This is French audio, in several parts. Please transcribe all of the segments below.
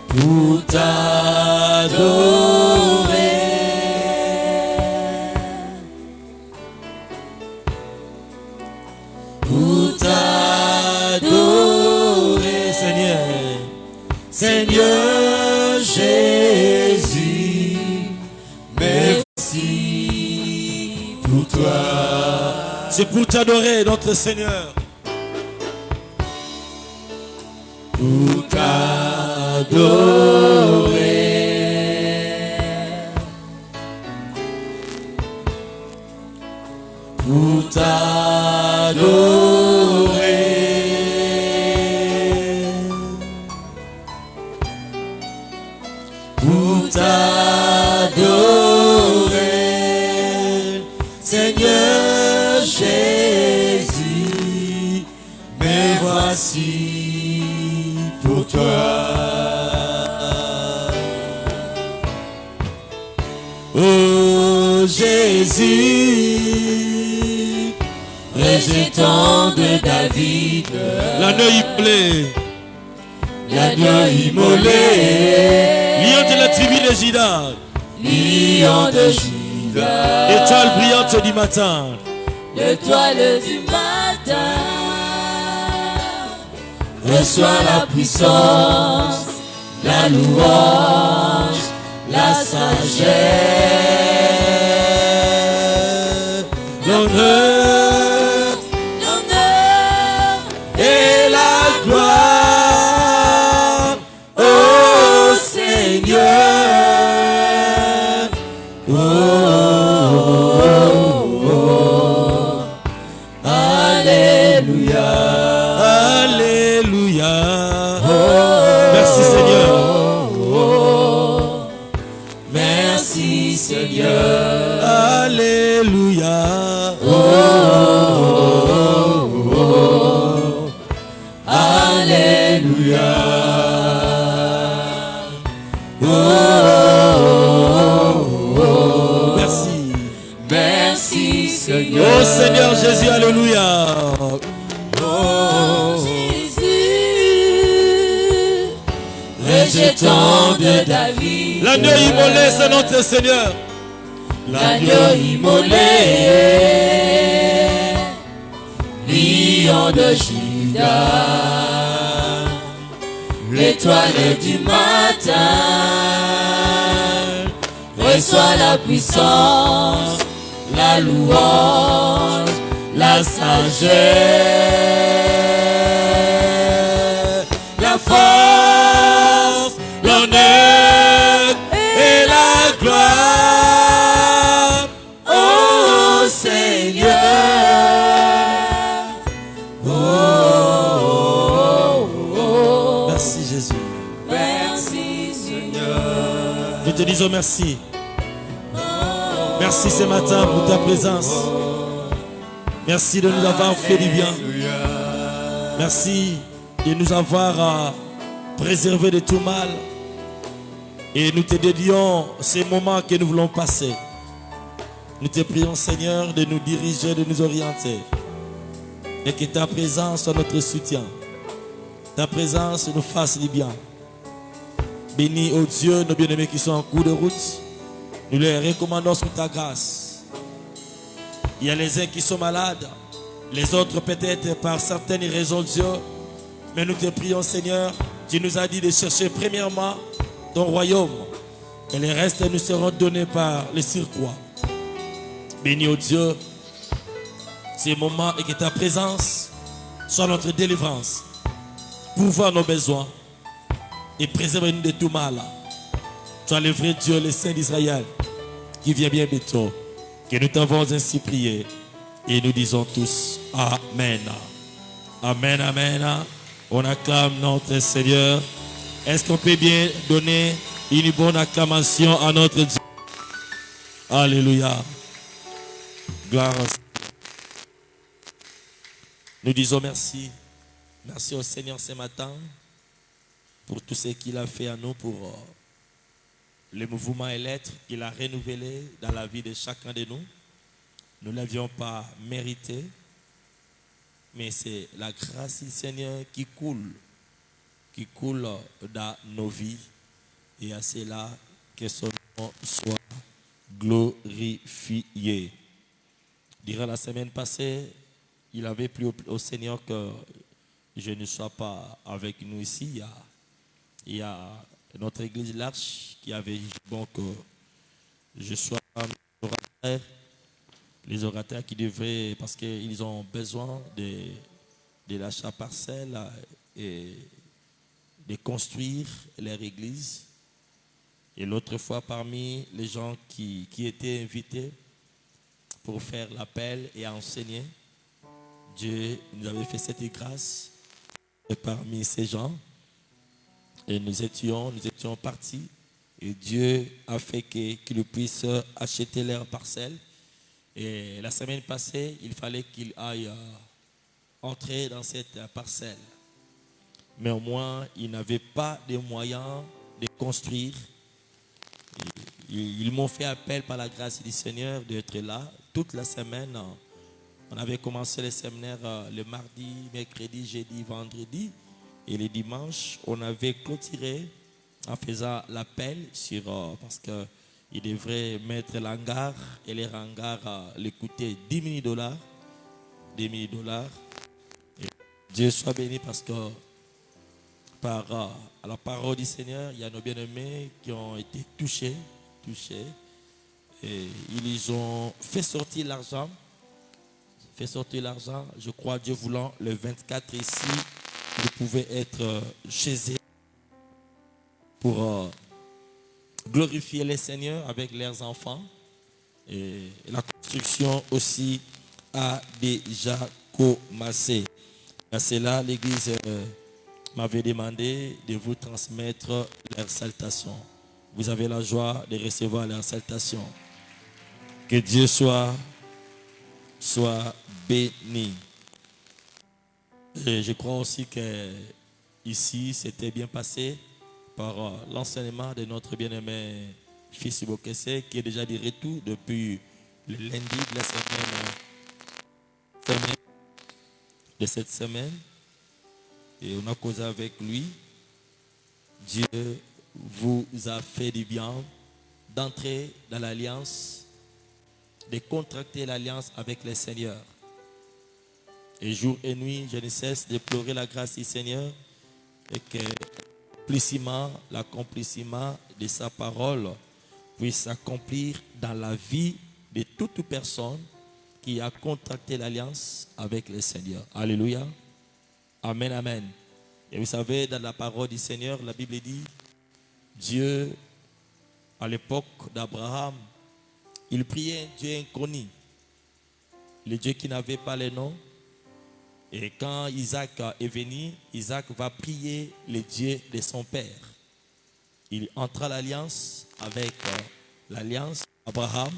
pour t'adorer, pour t'adorer, Seigneur, Seigneur Jésus, merci pour toi. C'est pour t'adorer, notre Seigneur. Pour t'adorer, pour t'adorer, pour t'adorer, Seigneur Jésus, me voici pour toi. Oh Jésus, rejetant de David, l'agneau immolé, l'agneau immolé, lion de la tribu de Juda, lion de Juda, étoile brillante du matin, l'étoile du matin, reçois la puissance, la louange, la sagesse, l'honneur et la gloire, ô Seigneur. Oh, oh, oh, oh. Alléluia, Alléluia. Merci Seigneur. Merci Seigneur. Alléluia. Oh, oh, oh, oh. Alléluia. Oh, oh, oh, oh. Merci. Merci Seigneur. Oh Seigneur Jésus, alléluia. Oh Jésus, rejetant de David, l'agneau immolé, c'est notre Seigneur. L'agneau immolé, lion de Juda, l'étoile du matin, reçois la puissance, la louange, la sagesse, la force, l'honneur et la gloire, ô Seigneur. Oh, oh, oh, oh. Merci Jésus. Merci Seigneur. Nous te disons merci. Merci ce matin pour ta présence. Merci de nous avoir fait du bien. Merci de nous avoir préservés de tout mal. Et nous te dédions ces moments que nous voulons passer. Nous te prions Seigneur de nous diriger, de nous orienter. Et que ta présence soit notre soutien. Ta présence nous fasse du bien. Bénis, ô Dieu, nos bien-aimés qui sont en cours de route. Nous les recommandons sous ta grâce. Il y a les uns qui sont malades, les autres peut-être par certaines raisons, Dieu. Mais nous te prions, Seigneur, tu nous as dit de chercher premièrement ton royaume. Et les restes nous seront donnés par le surcroît. Bénis, ô Dieu, ces moments et que ta présence soit notre délivrance. Pourvoir nos besoins et préserver-nous de tout mal. Tu es le vrai Dieu, le Saint d'Israël, qui vient bien bientôt. Que nous t'avons ainsi prié. Et nous disons tous Amen. Amen, Amen. On acclame notre Seigneur. Est-ce qu'on peut bien donner une bonne acclamation à notre Dieu? Alléluia. Gloire au Seigneur. Nous disons merci. Merci au Seigneur ce matin pour tout ce qu'il a fait à nous, pour le mouvement et l'être qu'il a renouvelé dans la vie de chacun de nous. Nous ne l'avions pas mérité, mais c'est la grâce du Seigneur qui coule dans nos vies. Et à cela que son nom soit glorifié. Durant la semaine passée, il avait plu au Seigneur que je ne sois pas avec nous ici. Il y a notre église l'Arche qui avait dit bon que je sois les orateurs qui devraient, parce qu'ils ont besoin de l'achat parcelle et de construire leur église. Et l'autre fois, parmi les gens qui étaient invités pour faire l'appel et enseigner, Dieu nous avait fait cette grâce. Et parmi ces gens, et nous étions partis. Et Dieu a fait qu'ils puissent acheter leur parcelle. Et la semaine passée, il fallait qu'ils aillent entrer dans cette parcelle. Mais au moins, ils n'avaient pas de moyens de construire. Ils m'ont fait appel par la grâce du Seigneur d'être là toute la semaine. On avait commencé le séminaire le mardi, mercredi, jeudi, vendredi. Et le dimanche, on avait clôturé en faisant l'appel sur parce qu'ils devraient mettre l'hangar. Et les hangars les coûtaient $10 000. $10 000. Et Dieu soit béni parce que par la parole du Seigneur, il y a nos bien-aimés qui ont été touchés. Et ils ont fait sortir l'argent. Je crois, Dieu voulant, le 24 ici, ils pouvaient être chez eux pour glorifier le Seigneur avec leurs enfants. Et la construction aussi a déjà commencé. À cela, l'Église m'avait demandé de vous transmettre leurs salutations. Vous avez la joie de recevoir leurs salutations. Que Dieu soit béni. Et je crois aussi que ici, c'était bien passé par l'enseignement de notre bien-aimé fils Bokesse, qui est déjà de retour depuis le lundi de la semaine de cette semaine. Et on a causé avec lui. Dieu vous a fait du bien d'entrer dans l'alliance, de contracter l'alliance avec le Seigneur. Et jour et nuit, je ne cesse de pleurer la grâce du Seigneur et que l'accomplissement de sa parole puisse s'accomplir dans la vie de toute personne qui a contracté l'alliance avec le Seigneur. Alléluia. Amen, amen. Et vous savez, dans la parole du Seigneur, la Bible dit, Dieu, à l'époque d'Abraham, il priait un Dieu inconnu, le Dieu qui n'avait pas le nom. Et quand Isaac est venu, Isaac va prier le Dieu de son père. Il entra l'alliance avec l'alliance d'Abraham.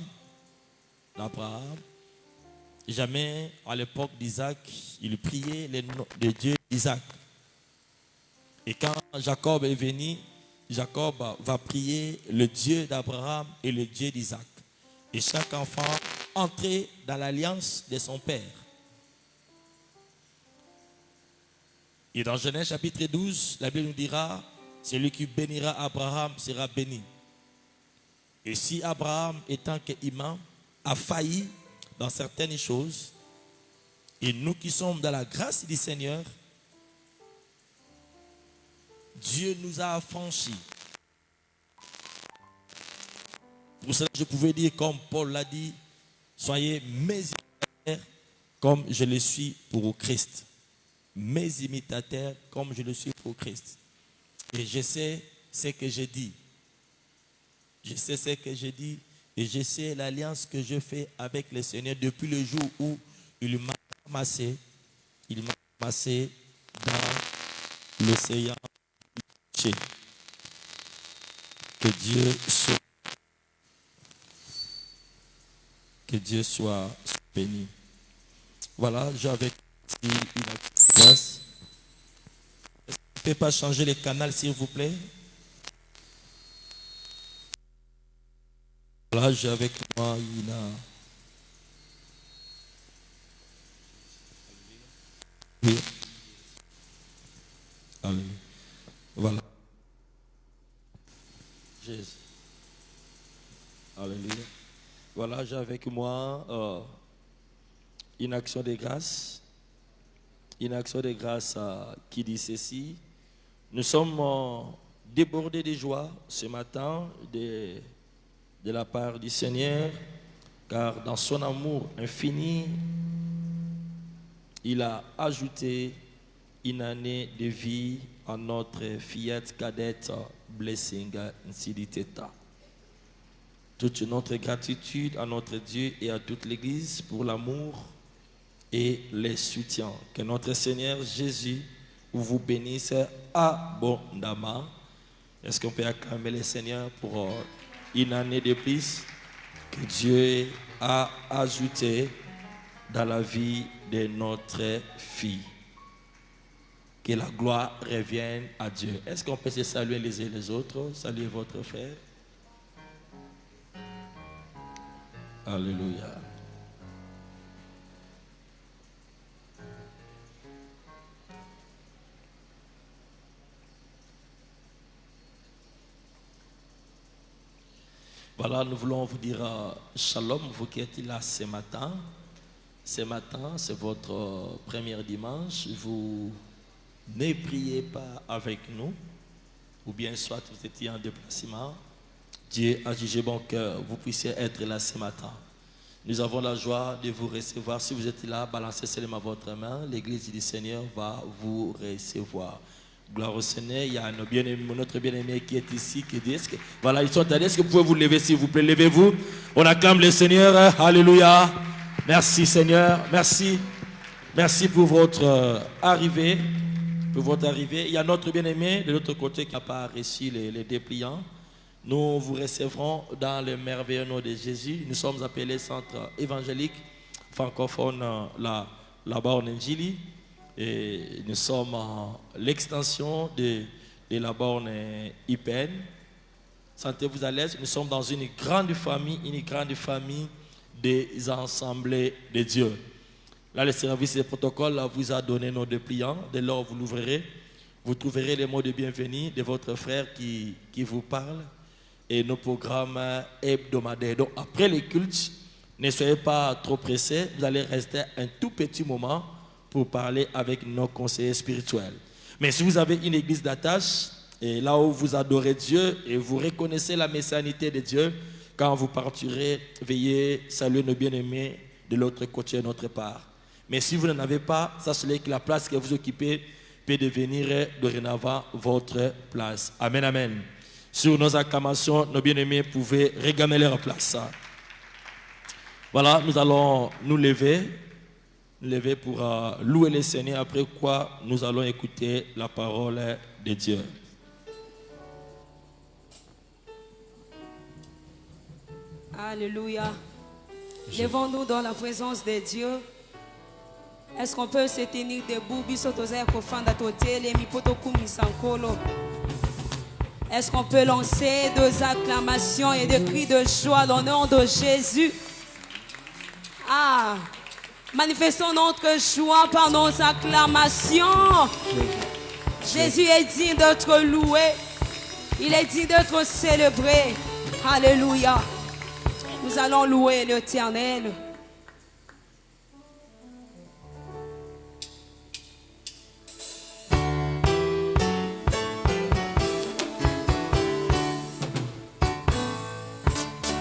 Jamais à l'époque d'Isaac, il priait le Dieu d'Isaac. Et quand Jacob est venu, Jacob va prier le Dieu d'Abraham et le Dieu d'Isaac. Et chaque enfant entrait dans l'alliance de son père. Et dans Genèse chapitre 12, la Bible nous dira, celui qui bénira Abraham sera béni. Et si Abraham, étant qu'imam, a failli dans certaines choses, et nous qui sommes dans la grâce du Seigneur, Dieu nous a affranchis. Pour cela, je pouvais dire, comme Paul l'a dit, soyez mes imitateurs comme je le suis pour Christ. Mes imitateurs comme je le suis pour Christ. Et je sais ce que je dis. Je sais ce que je dis et je sais l'alliance que je fais avec le Seigneur depuis le jour où il m'a ramassé dans l'océan. Que Dieu soit béni. Voilà, j'avais une place. Est-ce que vous ne pouvez pas changer le canal, s'il vous plaît? Voilà, j'ai avec moi Jésus. Alléluia. Voilà, j'ai avec moi une action de grâce. Une action de grâce qui dit ceci. Nous sommes débordés de joie ce matin de la part du Seigneur, car dans son amour infini, il a ajouté une année de vie à notre fillette cadette Blessing Nsiditeta. Toute notre gratitude à notre Dieu et à toute l'Église pour l'amour et les soutiens. Que notre Seigneur Jésus vous bénisse abondamment. Est-ce qu'on peut acclamer le Seigneur pour une année de plus que Dieu a ajouté dans la vie de notre fille? Que la gloire revienne à Dieu. Est-ce qu'on peut se saluer les uns les autres? Saluez votre frère. Alléluia. Voilà, nous voulons vous dire shalom, vous qui êtes là ce matin. Ce matin, c'est votre premier dimanche. Vous ne priez pas avec nous, ou bien soit vous étiez en déplacement. Dieu a jugé bon que vous puissiez être là ce matin. Nous avons la joie de vous recevoir. Si vous êtes là, balancez seulement votre main. L'Église du Seigneur va vous recevoir. Gloire au Seigneur. Il y a notre bien-aimé qui est ici, qui dit, voilà, ils sont allés. Est-ce que vous pouvez vous lever, s'il vous plaît? Levez-vous. On acclame le Seigneur. Alléluia. Merci Seigneur. Merci. Merci pour votre arrivée. Il y a notre bien-aimé de l'autre côté qui n'a pas reçu les dépliants. Nous vous recevrons dans le merveilleux nom de Jésus. Nous sommes appelés Centre évangélique francophone là-bas en Njili. Et nous sommes l'extension de la borne IPN. Sentez-vous à l'aise. Nous sommes dans une grande famille des assemblées de Dieu. Là, le service de protocole vous a donné nos dépliants. Dès lors, vous l'ouvrirez. Vous trouverez les mots de bienvenue de votre frère qui vous parle et nos programmes hebdomadaires. Donc, après les cultes, ne soyez pas trop pressés. Vous allez rester un tout petit moment pour parler avec nos conseillers spirituels. Mais si vous avez une église d'attache, et là où vous adorez Dieu et vous reconnaissez la messianité de Dieu, quand vous partirez, veillez saluer nos bien-aimés de l'autre côté de notre part. Mais si vous n'en avez pas, sachez que la place que vous occupez peut devenir dorénavant votre place. Amen, amen. Sur nos acclamations, nos bien-aimés pouvaient regagner leur place. Voilà, nous allons nous lever pour louer le Seigneur, après quoi nous allons écouter la parole de Dieu. Alléluia. Levons-nous dans la présence de Dieu. Est-ce qu'on peut se tenir debout? Est-ce qu'on peut lancer deux acclamations et des cris de joie dans le nom de Jésus? Ah, manifestons notre joie par nos acclamations. Jésus est digne d'être loué. Il est digne d'être célébré. Alléluia. Nous allons louer l'Éternel.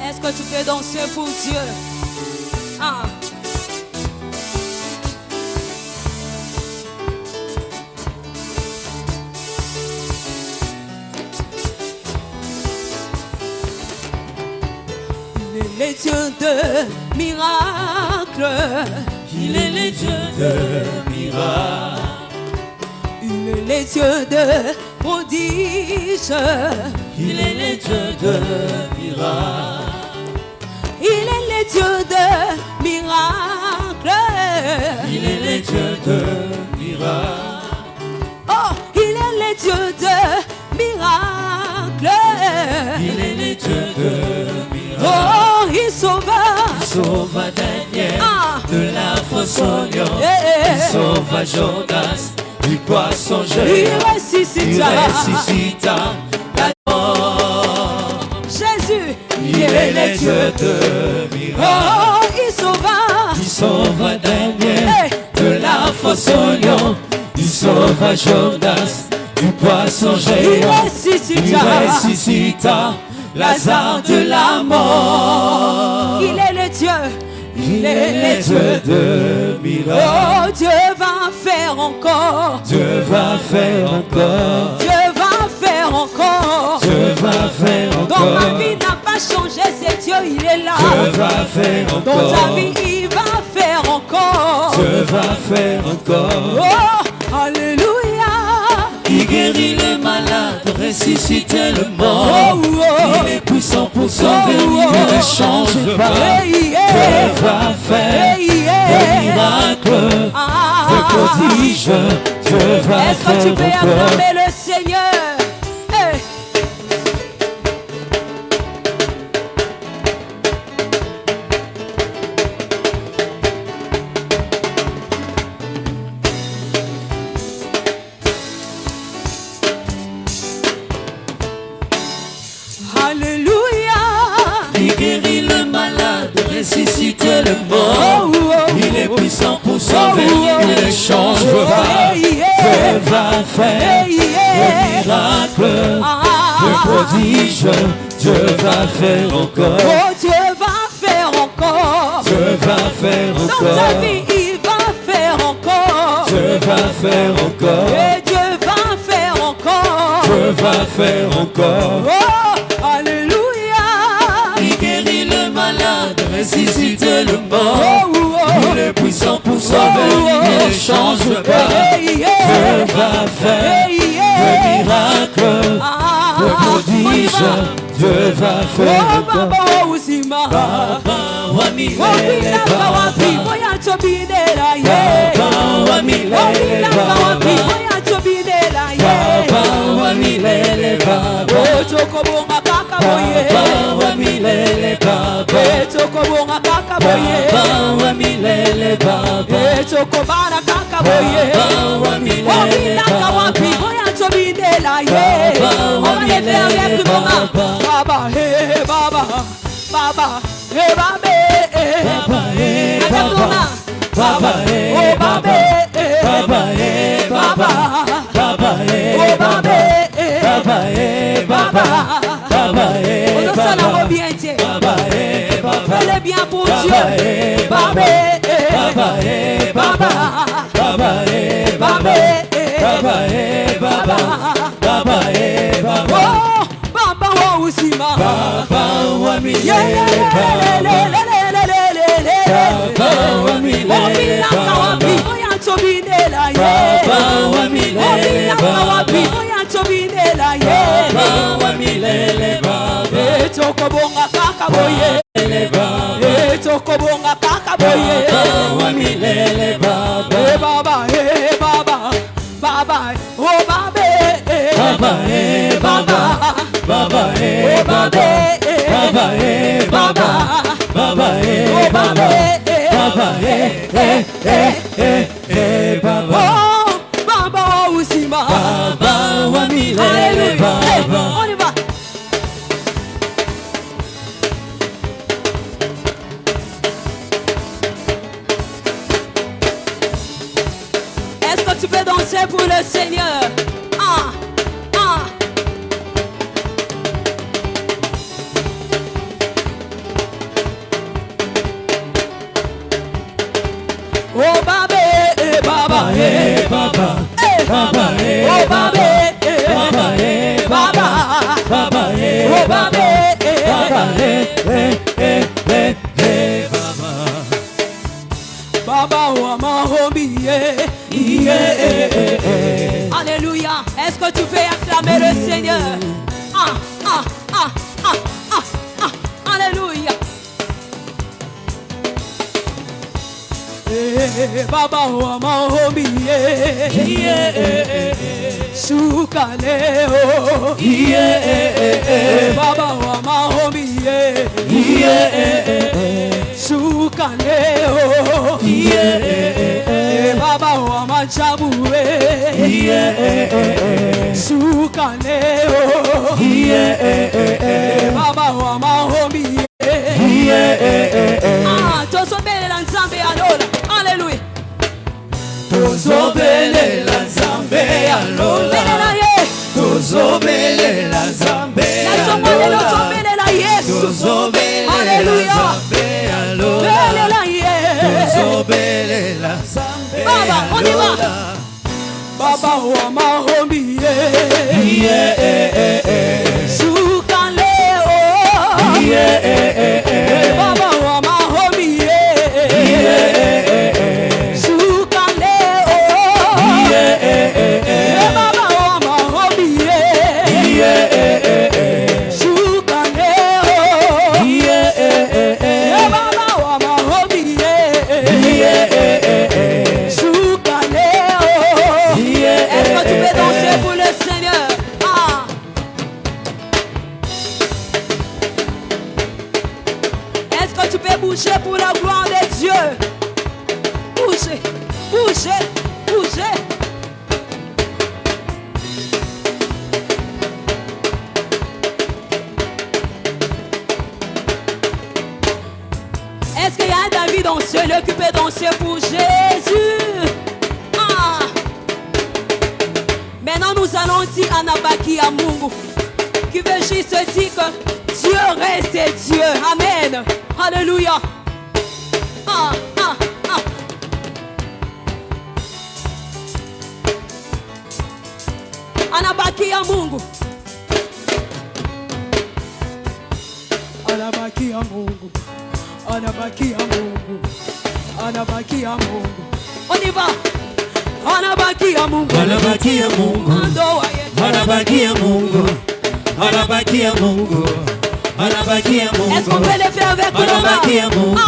Est-ce que tu peux danser pour Dieu? Ah. Il est le Dieu de miracles. Il est le Dieu de miracles. Il est le Dieu de prodiges. Il est le Dieu de miracles. Il est le Dieu de miracles. Il est le Dieu de miracles. Oh, il est le Dieu de miracles. Il est le Dieu de miracles. Oh, il sauva. Il sauva Daniel de la fosse au lion. Yeah. Il sauva Jonas du poisson jeune. Il ressuscita. La mort. est Dieu de miracles. Oh, il sauva Daniel de la fosse au lion. Il sauva Jonas du poisson géant. Il ressuscita Lazare de la mort. Il est le Dieu. Il est le Dieu de miracles. Oh, Dieu va faire encore. Dieu va faire encore. Dieu va faire encore. Dieu va faire Donc encore. ma vie n'a pas changé, c'est Dieu, il est là. Dieu va faire encore. Dans ta vie, il va faire encore. Dieu va faire encore. Oh, alléluia. Il guérit le malade, ressuscite le mort. Oh, oh. Il est puissant pour sauver, il ne change pas. Hey, Dieu va faire des miracles, des prodiges. Dieu va Est-ce que faire tu peux encore. acclamer le Seigneur? Hey. Alléluia. Il guérit le malade, ressuscite le mort. Oh, oh, Il est puissant pour sauver, il ne change pas. Hey, yeah. Dieu va faire Hey, des yeah. miracles, Ah. des prodiges. Dieu va faire encore. Oh, Dieu va faire encore. Dieu va faire Dans ta encore. vie, il va faire encore. Dieu va faire encore. Et Dieu va faire encore. Dieu va faire encore. Oh, alléluia. Il guérit le malade, ressuscite le mort. Oh, oh. Il est puissant pour sauver, il ne change pas. Hey, yeah. Dieu va faire Hey, des yeah. miracles, Ah, des on y prodiges. va. Dieu va faire Oh, encore. Baba wa uzima. Baba wa milele Wapinaka wapi, Baba. moya tobinela, yeah. Baba wa milele Wapinaka wapi, Baba. moya tobinela, yeah. Baba wa milele Baba. Oh, tokobonga kaka boye. Baba wa milele Baba. Eh, tokobonga kaka boye. Baba wa milele Baba. Eh, tokobana kaka boye. Baba wa milele Wapinaka wapi, Baba. moya tobinela, yeah. Baba wa On va les faire milele avec Baba. Baba. Baba, hey, Baba. Baba, hey, Baba, hey. Baba, hey, Avec Baba. Baba. Baba, hey, Oh, Baba, Baba. hey. Baba, hey, Baba. Baba, hey, Oh, Baba, Baba. hey. Baba, hey, Baba. Baba, hey, On danse la Baba. bien, tiens. Baba, hey, Baba. Fais-le bien pour Baba, Dieu. hey, Baba, Baba. hey. Baba, hey, Baba. Baba, hey, Baba. Baba, hey, Baba. Baba, hey, Baba. Oh, Baba wa uzima. Baba wa Yeah, yeah, milele yeah, Baba. Baba wa milele Baba. Baba wa milele Baba. Baba wa milele Baba. Tokobonga kaka boye. Milele Baba. Tokobonga kaka boye. Baba wa milele Baba. Hey Baba, hey Baba, Baba, oh Baba, Baba, hey, Baba. Baba, hey, oh Baba. Baba, hey, Baba. Baba, hey, Baba. Baba, hey, hey, hey, hey, hey, Baba. oh Baba, oh Usima. Baba wa milele Alléluia. Hey, Baba. on y va. Est-ce que tu peux danser pour le Seigneur? Ah, ah. Oh Baba, Baba, Hey, Baba. Baba, hey, oh Baba. Baba, hey, Baba. Baba, hey, oh Baba. Baba, hey, hey, hey, hey, hey, Baba. Baba wa maombi, yeah, yeah. Alléluia. Est-ce que tu peux acclamer le Seigneur? Ah, ah, ah, ah, ah, ah. Alléluia. Baba wa maombi, yeah. Shuka leo, Yeah, Baba wa maombi, yeah, Shuka leo, yeah, Baba wa majabu, yeah, Shuka leo, yeah, Baba wa maombi, Alléluia. Belela ye. Baba, on y va. Baba wa mahombi ye. Sukaleo. Baba wa mahombi ye. Sukaleo. Baba wa mahombi ye. Sukaleo. Baba wa mahombi ye. Sukaleo. Est-ce que tu peux danser pour le Seigneur? Ah. Est-ce que tu peux bouger pour la gloire de Dieu? Bouger, bouger, bouger. Est-ce qu'il y a un David danseur qui peut danser pour Jésus? Ah. Maintenant nous allons dire Anabaki à Mungu, qui veut juste dire que Dieu reste Dieu. Amen. Alléluia. Ah, ah, ah. Anabaki à Mungu. Anabaki ya Mungu, anabaki ya Mungu, anabaki ya Mungu. On y va. Anabaki ya Mungu. Anabaki ya Mungu. Anabaki ya Mungu. Anabaki ya Mungu. Anabaki ya Mungu. Est-ce qu'on peut le faire avec le Anabaki ya Mungu.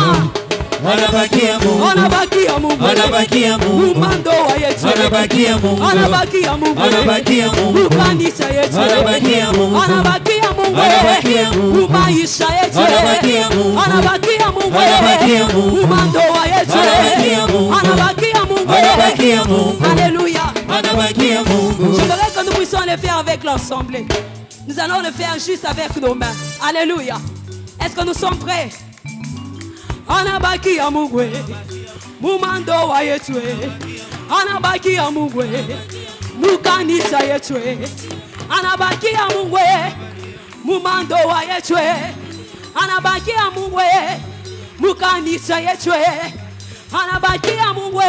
Anabaki ya Mungu. Anabaki ya Mungu. Anabaki ya Mungu. Mando wa yetu. Anabaki ya Mungu. Anabaki ya Mungu. Anabaki ya Mungu. Kanisa yetu. Anabaki ya Mungu. Anabaki ya Mungu. Anabaki ya Mungu. Maisha yetu. Anabaki ya Mungu. Anabaki ya Mungu. Anabaki ya Mungu. Mando wa yetu. Anabaki ya Mungu. Anabaki ya Mungu. Anabaki ya Mungu. Alléluia. Anabaki ya Mungu. Je voudrais que nous puissions le faire avec l'ensemble. Nous allons le faire juste avec nos mains. Alléluia. Est-ce que nous sommes prêts? Anabaki ya Mungu. Mumando wa yetu. Anabaki ya Mungu. Mukanisa yetu. Anabaki ya Mungu. Mumando wa yetu. Anabaki ya Mungu. Mukanisa yetu. Anabaki ya Mungu.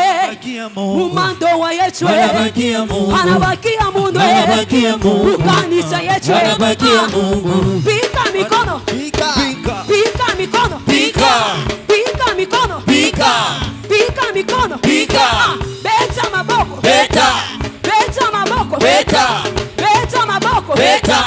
Mumando wa yetu. Anabaki ya Mungu. Anabaki ya Mungu. Anabaki ya Mungu. Mukanisa yetu. Anabaki ya Mungu. Pika mikono. Pika mikono. Pika. Pika mikono. Pika. Pika mikono. Pika. Beta maboko. Beta. Beta maboko. Beta. Beta maboko. Beta.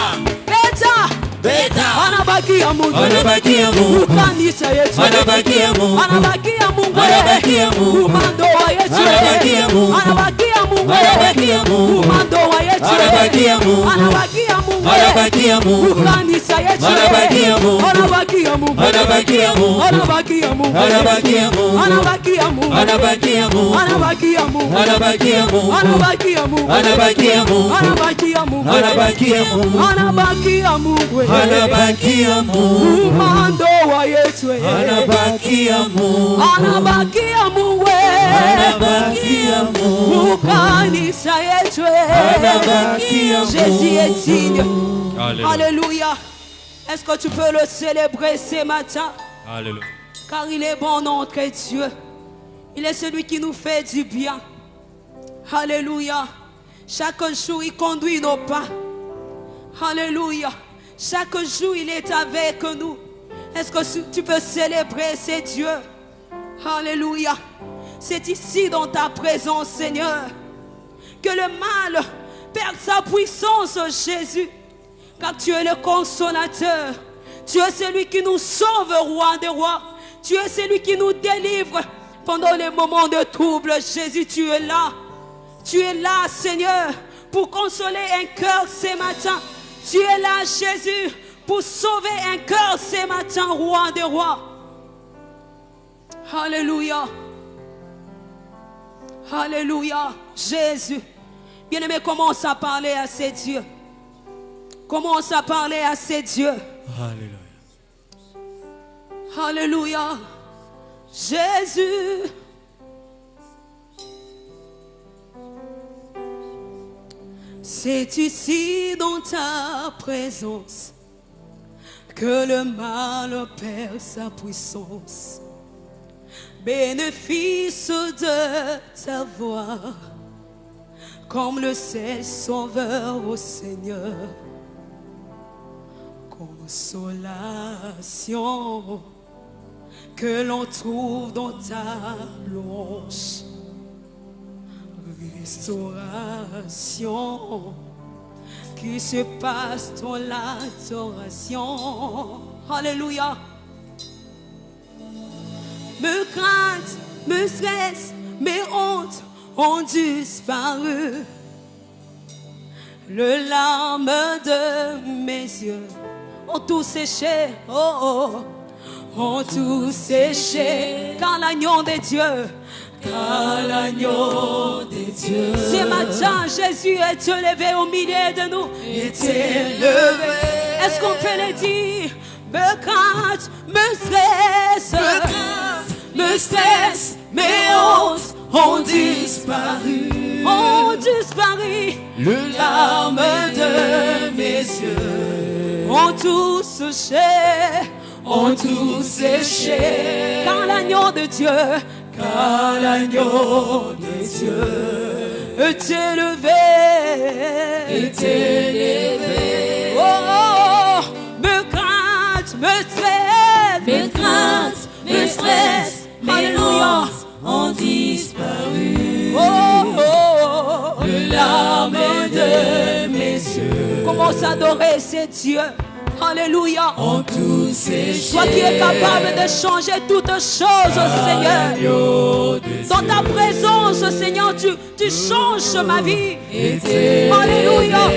Beta. Beta. Anabaki ya Mungu. Anabaki ya Mungu. Kanisa yetu. Anabaki ya Mungu. Anabaki ya Mungu. Anabaki ya Mungu. Mando wa yetu. Anabaki ya Mungu. Anabaki ya Mungu. Anabaki ya Mungu. Mando wa yetu. Anabaki ya Mungu. Anabaki ya Mungu. Anabaki ya Mungu. Kanisa yetu. Anabaki ya Mungu. Anabaki ya Mungu. Anabaki ya Mungu. Anabaki ya Mungu. Anabaki ya Mungu. Anabaki ya Mungu. Anabaki ya Mungu. Anabaki ya Mungu. Anabaki ya Mungu. Anabaki ya Mungu. Anabaki ya Mungu. Anabaki ya Mungu. Anabaki ya Mungu. Anabaki ya Mungu. Anabaki ya Mungu. Mando wa yetu. Anabaki ya Mungu. Anabaki ya Mungu. Anabaki ya Mungu. Kanisa yetu. Anabaki ya Jésus est digne. Alléluia. Alléluia. Est-ce que tu peux le célébrer ce matin? Alléluia. Car il est bon notre Dieu. Il est celui qui nous fait du bien. Alléluia. Chaque jour, il conduit nos pas. Alléluia. Chaque jour, il est avec nous. Est-ce que tu peux célébrer ces dieux? Alléluia. C'est ici dans ta présence, Seigneur, que le mal perd sa puissance, Jésus. Car tu es le consolateur. Tu es celui qui nous sauve, roi des rois. Tu es celui qui nous délivre pendant les moments de trouble. Jésus, tu es là. Tu es là, Seigneur, pour consoler un cœur ce matin. Tu es là, Jésus, pour sauver un cœur ce matin, roi des rois. Alléluia. Alléluia. Jésus. Bien-aimé, commence à parler à ces dieux. Commence à parler à ces dieux. Alléluia. Alléluia. Jésus. C'est ici dans ta présence que le mal perd sa puissance. Bénéfice de ta voix, comme le ciel sauveur au Seigneur. Consolation que l'on trouve dans ta louange. Restauration qui se passe dans l'adoration. Alléluia. Mes craintes, mes stress, mes hontes ont disparu. Les larmes de mes yeux ont tout séché, ont tout séché, car l'agneau de Dieu, car l'agneau de Dieu. Ce matin, Jésus est élevé au milieu de nous, est élevé. Est-ce qu'on peut le dire? Me crainte, me stress, mes hontes ont disparu. Ont disparu. Les larmes de mes yeux ont tout séché, ont tout séché. Car l'agneau de Dieu, car l'agneau de Dieu est élevé, est élevé. Oh, mes craintes, mes stress, mes hontes ont disparu. Oh, les larmes de mes yeux. Commence à adorer ces dieux. Alléluia. Ont tous séché. Toi qui es capable de changer toutes choses, Seigneur. Dans ta présence, Seigneur, tu changes ma vie. Alléluia.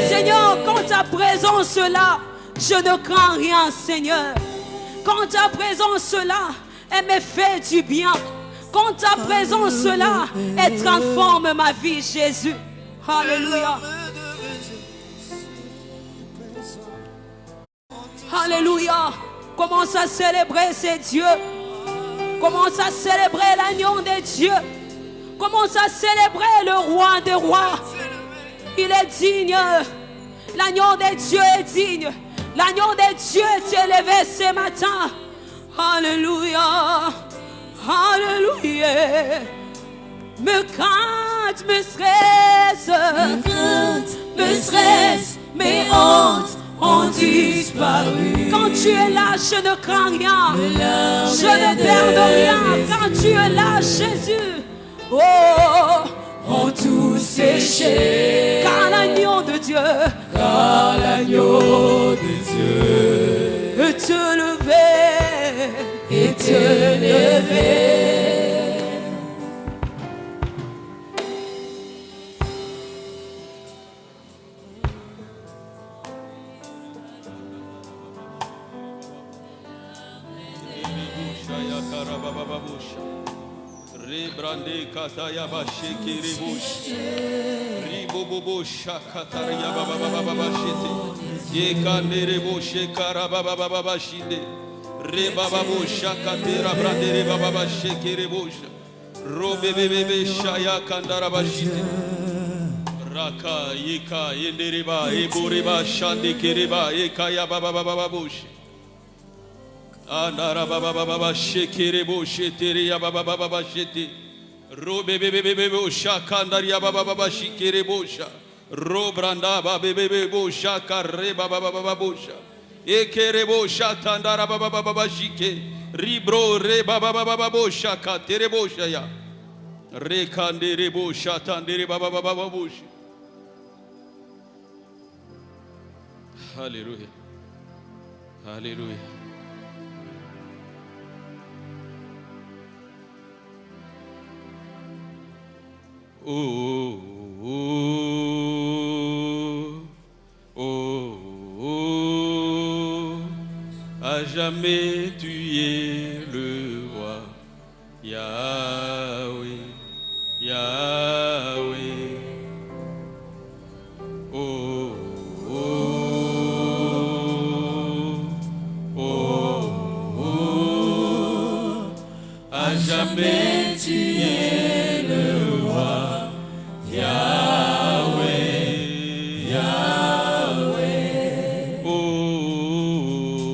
Seigneur, quand ta présence est là, je ne crains rien, Seigneur. Quand ta présence est là, elle me fait du bien. Quand ta présence est là, elle transforme ma vie, Jésus. Alléluia. Alléluia. Commence à célébrer ces dieux. Commence à célébrer l'agneau de Dieu. Commence à célébrer le roi des rois. Il est digne. L'agneau de Dieu est digne. L'agneau de Dieu est élevé ce matin. Alléluia. Alléluia. Me crainte, me stress, mes hontes ont disparu. Quand tu es là, je ne crains rien. Je ne perds rien. Quand tu es là, Jésus, ont tout séché. Car l'agneau de Dieu, car l'agneau de Dieu est élevé, est élevé. Rebrande kataya bashiki ribush. Ribobobo shakataria baba baba bashite. Yekande reboshe karaba baba bashinde. Rebababo shakatera brande rebaba bashiki rebosha. Robebebe shaya kandara bashite. Raka yeka yendereba eboreba shande kereba ekaya baba baba bosh. Andara baba baba shekere bo shetere ya baba baba shete robe bebe bo shakandari ya baba baba shikere bo sha robranda baba bebe bo shakare baba baba bo sha ekere bo shatandara baba baba shike ribro re baba baba bo shakatere bo sha ya rekandere bo shatandere baba baba bo sha. Hallelujah. Hallelujah. Oh, oh, oh, oh, à jamais tu es le roi, Yahweh, Yahweh. Oh, oh, oh, oh, à jamais tu es le roi. Yahweh, Yahweh, oh,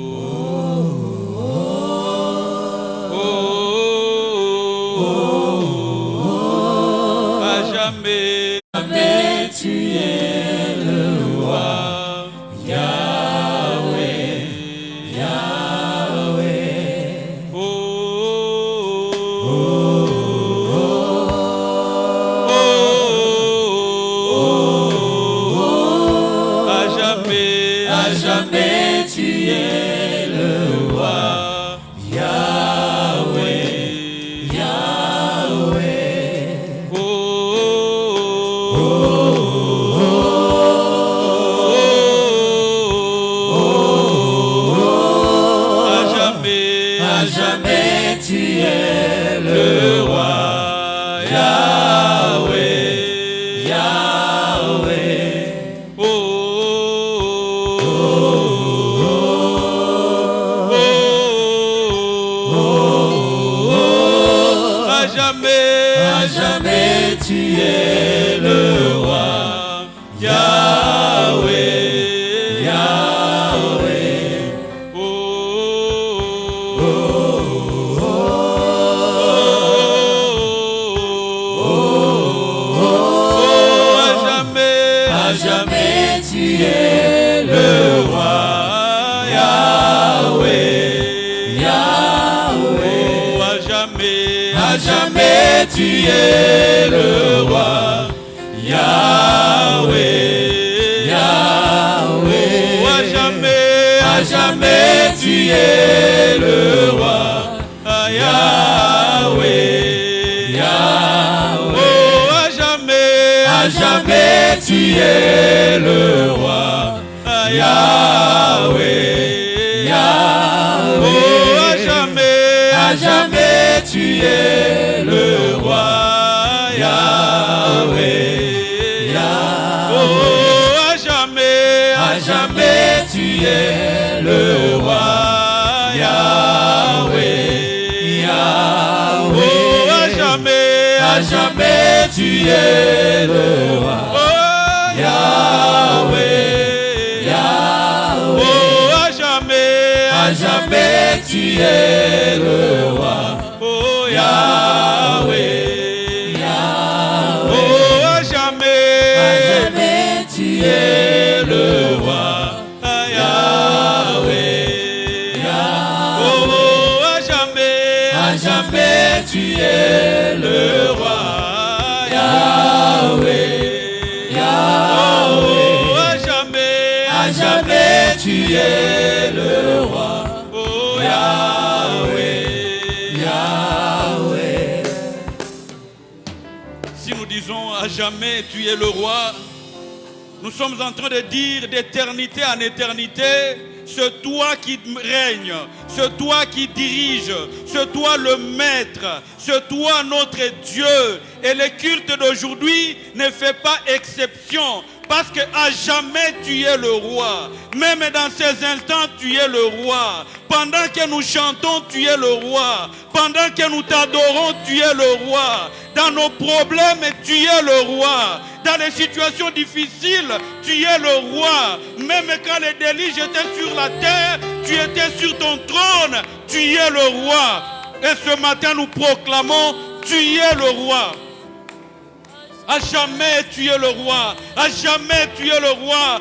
Si nous disons à jamais tu es le roi, nous sommes en train de dire d'éternité en éternité, c'est toi qui règnes, c'est toi qui diriges, c'est toi le maître, c'est toi notre Dieu. Et le culte d'aujourd'hui ne fait pas exception. Parce qu'à jamais tu es le roi. Même dans ces instants tu es le roi. Pendant que nous chantons tu es le roi. Pendant que nous t'adorons tu es le roi. Dans nos problèmes tu es le roi. Dans les situations difficiles tu es le roi. Même quand les délits étaient sur la terre, tu étais sur ton trône. Tu es le roi. Et ce matin nous proclamons, tu es le roi. À jamais tu es le roi, à jamais tu es le roi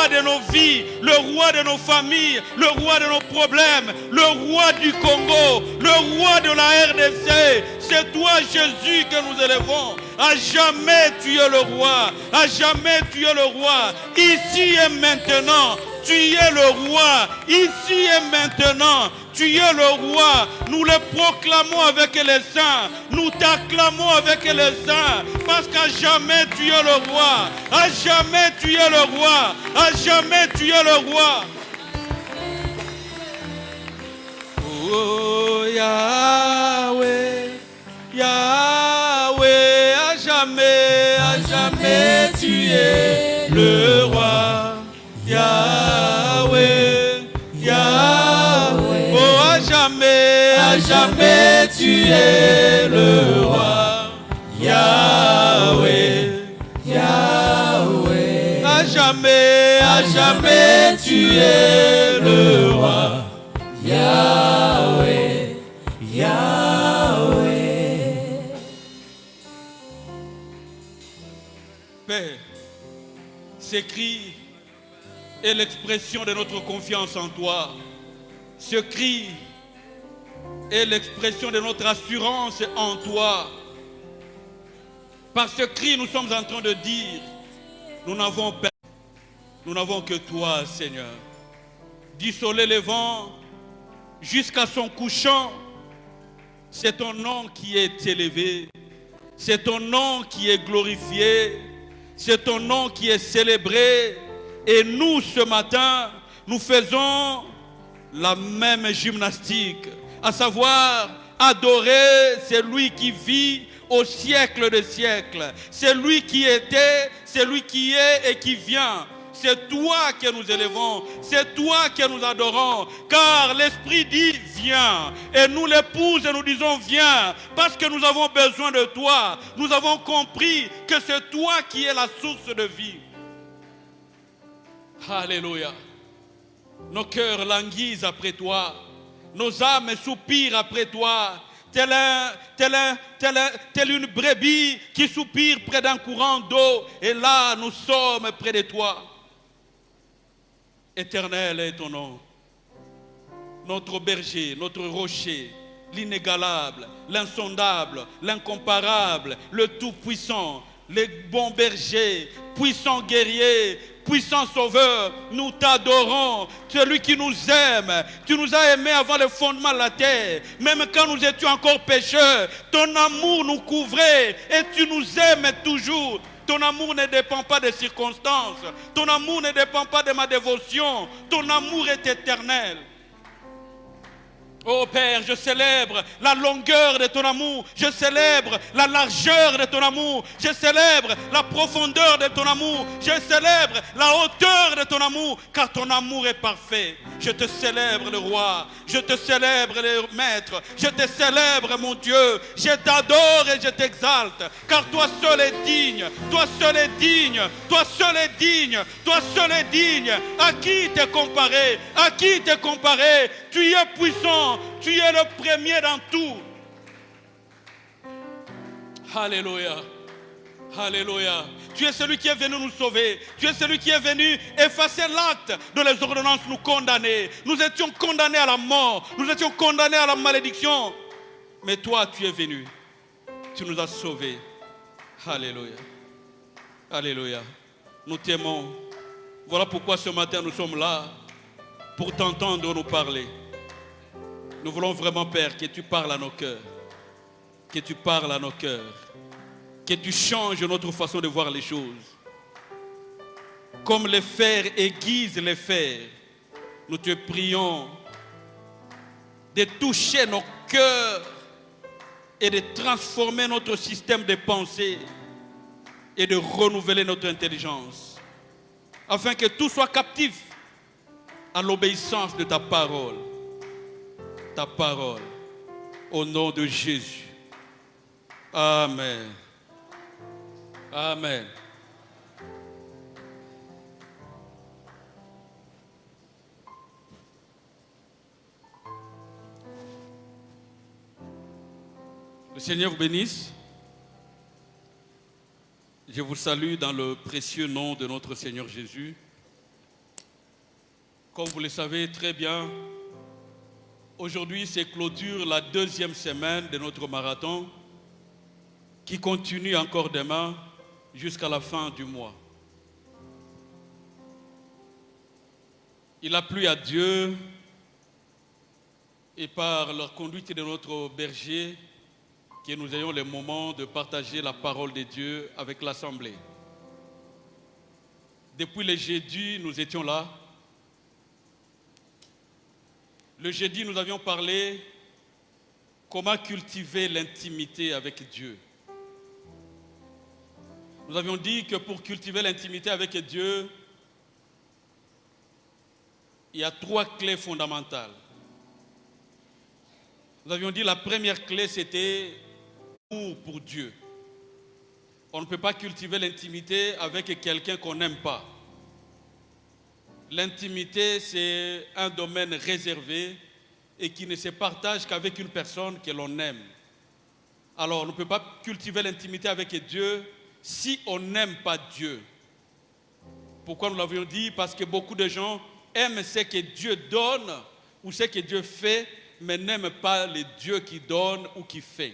de nos vies, le roi de nos familles, le roi de nos problèmes, le roi du Congo, le roi de la RDC. C'est toi Jésus que nous élevons. À jamais tu es le roi, à jamais tu es le roi. Ici et maintenant, tu es le roi. Ici et maintenant, tu es le roi. Nous le proclamons avec les saints. Nous t'acclamons avec les saints. Parce qu'à jamais tu es le roi. À jamais tu es le roi. À jamais tu es le roi. Oh Yahweh, Yahweh, à jamais tu es le roi. Yahweh, Yahweh, oh à jamais tu es le roi. Yahweh, Yahweh, à jamais tu es le roi. Yahweh, Yahweh. Père, ces cris est l'expression de notre confiance en toi. Ce cri est l'expression de notre assurance en toi. Par ce cri, nous sommes en train de dire, nous n'avons que toi, Seigneur. Du soleil levant jusqu'à son couchant, c'est ton nom qui est élevé, c'est ton nom qui est glorifié, c'est ton nom qui est célébré. Et nous, ce matin, nous faisons la même gymnastique, à savoir adorer celui qui vit au siècle des siècles. C'est lui qui était, c'est lui qui est et qui vient. C'est toi que nous élevons, c'est toi que nous adorons, car l'Esprit dit viens. Et nous l'épouse et nous disons viens, parce que nous avons besoin de toi. Nous avons compris que c'est toi qui es la source de vie. Alléluia. Nos cœurs languissent après toi, nos âmes soupirent après toi. Telle une brebis qui soupire près d'un courant d'eau. Et là, nous sommes près de toi. Éternel est ton nom. Notre berger, notre rocher, l'inégalable, l'insondable, l'incomparable, le tout-puissant, le bon berger, puissant guerrier, puissant sauveur, nous t'adorons. Celui qui nous aime, tu nous as aimés avant le fondement de la terre, même quand nous étions encore pécheurs. Ton amour nous couvrait et tu nous aimes toujours. Ton amour ne dépend pas des circonstances, ton amour ne dépend pas de ma dévotion, ton amour est éternel. Oh Père, je célèbre la longueur de ton amour, je célèbre la largeur de ton amour, je célèbre la profondeur de ton amour, je célèbre la hauteur de ton amour, car ton amour est parfait. Je te célèbre le roi, je te célèbre le maître, je te célèbre mon Dieu, je t'adore et je t'exalte, car toi seul est digne, toi seul est digne, toi seul est digne, toi seul est digne. À qui t'es comparé? À qui t'es comparé? Tu es puissant. Tu es le premier dans tout. Alléluia. Alléluia. Tu es celui qui est venu nous sauver. Tu es celui qui est venu effacer l'acte de les ordonnances nous condamner. Nous étions condamnés à la mort. Nous étions condamnés à la malédiction. Mais toi, tu es venu. Tu nous as sauvés. Alléluia. Alléluia. Nous t'aimons. Voilà pourquoi ce matin nous sommes là pour t'entendre nous parler. Nous voulons vraiment, Père, que tu parles à nos cœurs. Que tu parles à nos cœurs. Que tu changes notre façon de voir les choses. Comme les fers aiguisent les fers, nous te prions de toucher nos cœurs et de transformer notre système de pensée et de renouveler notre intelligence. Afin que tout soit captif à l'obéissance de ta parole. Ta parole, au nom de Jésus. Amen. Amen. Le Seigneur vous bénisse. Je vous salue dans le précieux nom de notre Seigneur Jésus. Comme vous le savez très bien, aujourd'hui, c'est clôture la deuxième semaine de notre marathon qui continue encore demain jusqu'à la fin du mois. Il a plu à Dieu et par la conduite de notre berger que nous ayons le moment de partager la parole de Dieu avec l'Assemblée. Depuis le jeudi, nous étions là. Le jeudi, nous avions parlé comment cultiver l'intimité avec Dieu. Nous avions dit que pour cultiver l'intimité avec Dieu, il y a 3 clés fondamentales. Nous avions dit que la première clé, c'était l'amour pour Dieu. On ne peut pas cultiver l'intimité avec quelqu'un qu'on n'aime pas. L'intimité, c'est un domaine réservé et qui ne se partage qu'avec une personne que l'on aime. Alors, on ne peut pas cultiver l'intimité avec Dieu si on n'aime pas Dieu. Pourquoi nous l'avions dit? Parce que beaucoup de gens aiment ce que Dieu donne, ou ce que Dieu fait, mais n'aime pas les dieux qui donnent ou qui fait.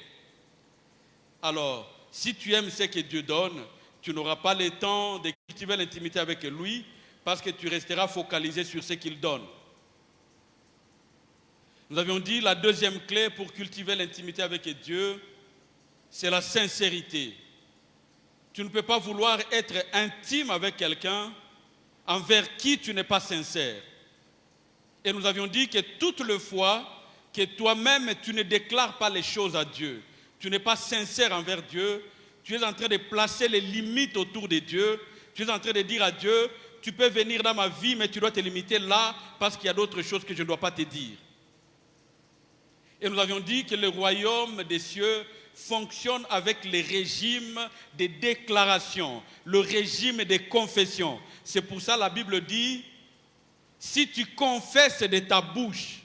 Alors, si tu aimes ce que Dieu donne, tu n'auras pas le temps de cultiver l'intimité avec lui parce que tu resteras focalisé sur ce qu'il donne. Nous avions dit la deuxième clé pour cultiver l'intimité avec Dieu, c'est la sincérité. Tu ne peux pas vouloir être intime avec quelqu'un envers qui tu n'es pas sincère. Et nous avions dit que toutes les fois que toi-même tu ne déclares pas les choses à Dieu, tu n'es pas sincère envers Dieu, tu es en train de placer les limites autour de Dieu, tu es en train de dire à Dieu, tu peux venir dans ma vie, mais tu dois te limiter là parce qu'il y a d'autres choses que je ne dois pas te dire. Et nous avions dit que le royaume des cieux fonctionne avec les régimes de déclaration, le régime des confessions. C'est pour ça que la Bible dit, si tu confesses de ta bouche,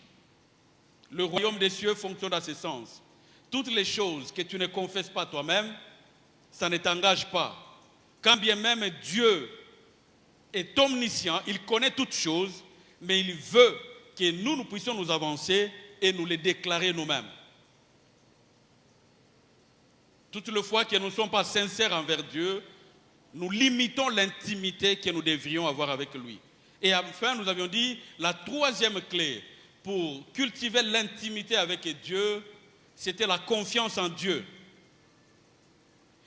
le royaume des cieux fonctionne dans ce sens. Toutes les choses que tu ne confesses pas toi-même, ça ne t'engage pas. Quand bien même Dieu est omniscient, il connaît toutes choses, mais il veut que nous puissions nous avancer et nous les déclarer nous-mêmes. Toutes les fois que nous ne sommes pas sincères envers Dieu, nous limitons l'intimité que nous devrions avoir avec lui. Et enfin, nous avions dit, la troisième clé pour cultiver l'intimité avec Dieu, c'était la confiance en Dieu.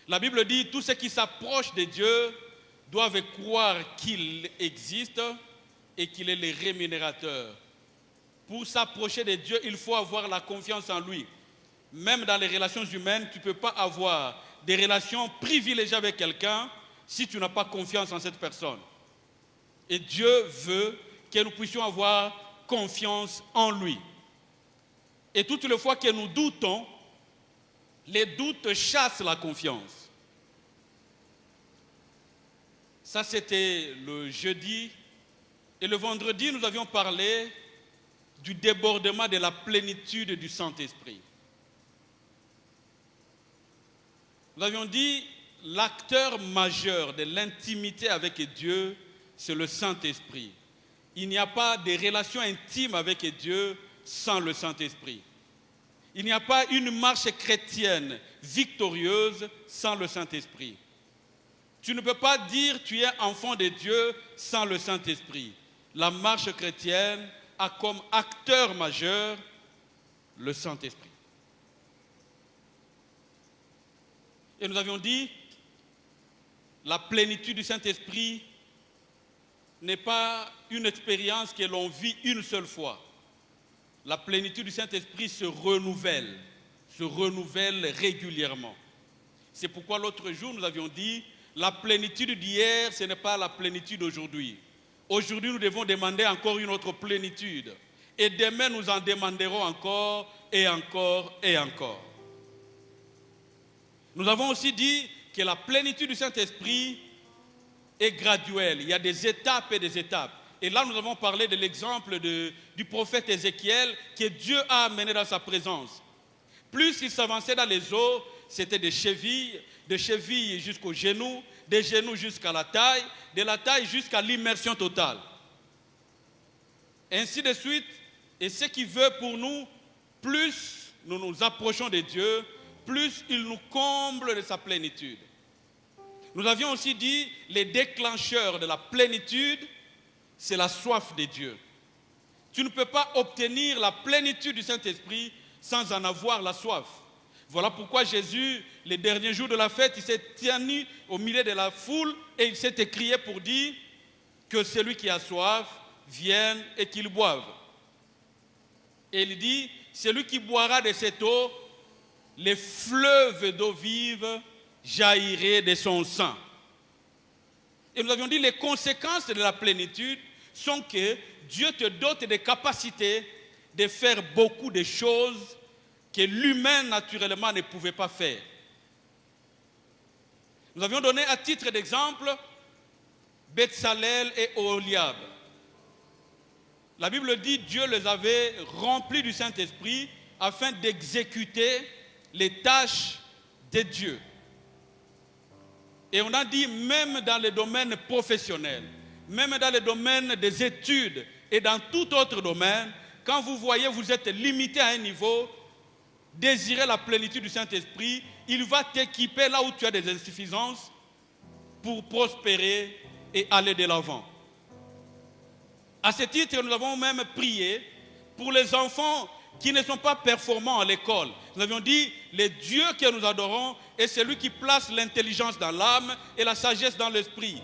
La Bible dit, tous ceux qui s'approchent de Dieu doivent croire qu'il existe et qu'il est le rémunérateur. Pour s'approcher de Dieu, il faut avoir la confiance en lui. Même dans les relations humaines, tu ne peux pas avoir des relations privilégiées avec quelqu'un si tu n'as pas confiance en cette personne. Et Dieu veut que nous puissions avoir confiance en lui. Et toutes les fois que nous doutons, les doutes chassent la confiance. Ça, c'était le jeudi. Et le vendredi, nous avions parlé du débordement de la plénitude du Saint-Esprit. Nous avions dit, l'acteur majeur de l'intimité avec Dieu, c'est le Saint-Esprit. Il n'y a pas de relation intime avec Dieu sans le Saint-Esprit. Il n'y a pas une marche chrétienne victorieuse sans le Saint-Esprit. Tu ne peux pas dire tu es enfant de Dieu sans le Saint-Esprit. La marche chrétienne a comme acteur majeur le Saint-Esprit. Et nous avions dit, la plénitude du Saint-Esprit n'est pas une expérience que l'on vit une seule fois. La plénitude du Saint-Esprit se renouvelle régulièrement. C'est pourquoi l'autre jour, nous avions dit, la plénitude d'hier, ce n'est pas la plénitude d'aujourd'hui. Aujourd'hui, nous devons demander encore une autre plénitude. Et demain, nous en demanderons encore et encore et encore. Nous avons aussi dit que la plénitude du Saint-Esprit est graduelle. Il y a des étapes et des étapes. Et là, nous avons parlé de l'exemple du prophète Ézéchiel que Dieu a amené dans sa présence. Plus il s'avançait dans les eaux, c'était des chevilles jusqu'aux genoux, des genoux jusqu'à la taille, de la taille jusqu'à l'immersion totale. Ainsi de suite. Et ce qui veut pour nous, plus nous nous approchons de Dieu, plus il nous comble de sa plénitude. Nous avions aussi dit, les déclencheurs de la plénitude, c'est la soif de Dieu. Tu ne peux pas obtenir la plénitude du Saint-Esprit sans en avoir la soif. Voilà pourquoi Jésus, les derniers jours de la fête, il s'est tenu au milieu de la foule et il s'est écrié pour dire que celui qui a soif vienne et qu'il boive. Et il dit, celui qui boira de cette eau, les fleuves d'eau vive jailliraient de son sang. Et nous avions dit, les conséquences de la plénitude sont que Dieu te dote des capacités de faire beaucoup de choses que l'humain naturellement ne pouvait pas faire. Nous avions donné à titre d'exemple Betsalel et Oholiab. La Bible dit que Dieu les avait remplis du Saint-Esprit afin d'exécuter les tâches de Dieu. Et on a dit même dans les domaines professionnels, même dans les domaines des études et dans tout autre domaine, quand vous voyez vous êtes limité à un niveau, désirez la plénitude du Saint-Esprit, il va t'équiper là où tu as des insuffisances pour prospérer et aller de l'avant. À ce titre, nous avons même prié pour les enfants qui ne sont pas performants à l'école. Nous avions dit, le Dieu que nous adorons est celui qui place l'intelligence dans l'âme et la sagesse dans l'esprit.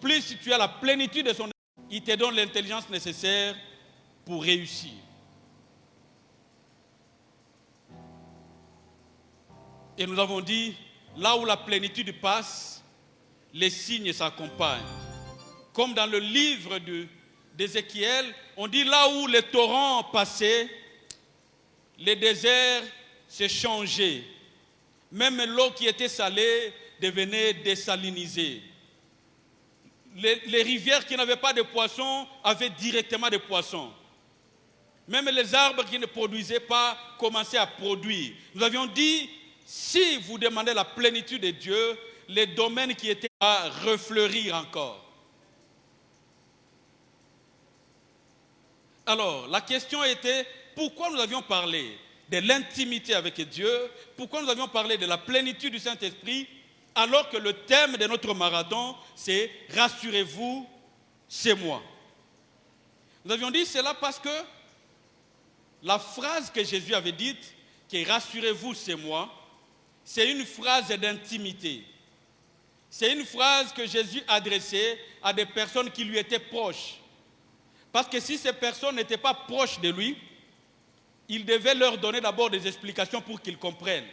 Plus tu as la plénitude de son esprit, il te donne l'intelligence nécessaire pour réussir. Et nous avons dit, là où la plénitude passe, les signes s'accompagnent. Comme dans le livre d'Ézéchiel, on dit là où les torrents passaient, les déserts se changeaient. Même l'eau qui était salée devenait désalinisée. Les rivières qui n'avaient pas de poissons avaient directement des poissons. Même les arbres qui ne produisaient pas commençaient à produire. Nous avions dit, si vous demandez la plénitude de Dieu, les domaines qui étaient à refleurir encore. Alors, la question était, pourquoi nous avions parlé de l'intimité avec Dieu, pourquoi nous avions parlé de la plénitude du Saint-Esprit, alors que le thème de notre marathon, c'est « Rassurez-vous, c'est moi ». Nous avions dit cela parce que la phrase que Jésus avait dite, qui est « Rassurez-vous, c'est moi », c'est une phrase d'intimité. C'est une phrase que Jésus adressait à des personnes qui lui étaient proches. Parce que si ces personnes n'étaient pas proches de lui, il devait leur donner d'abord des explications pour qu'ils comprennent.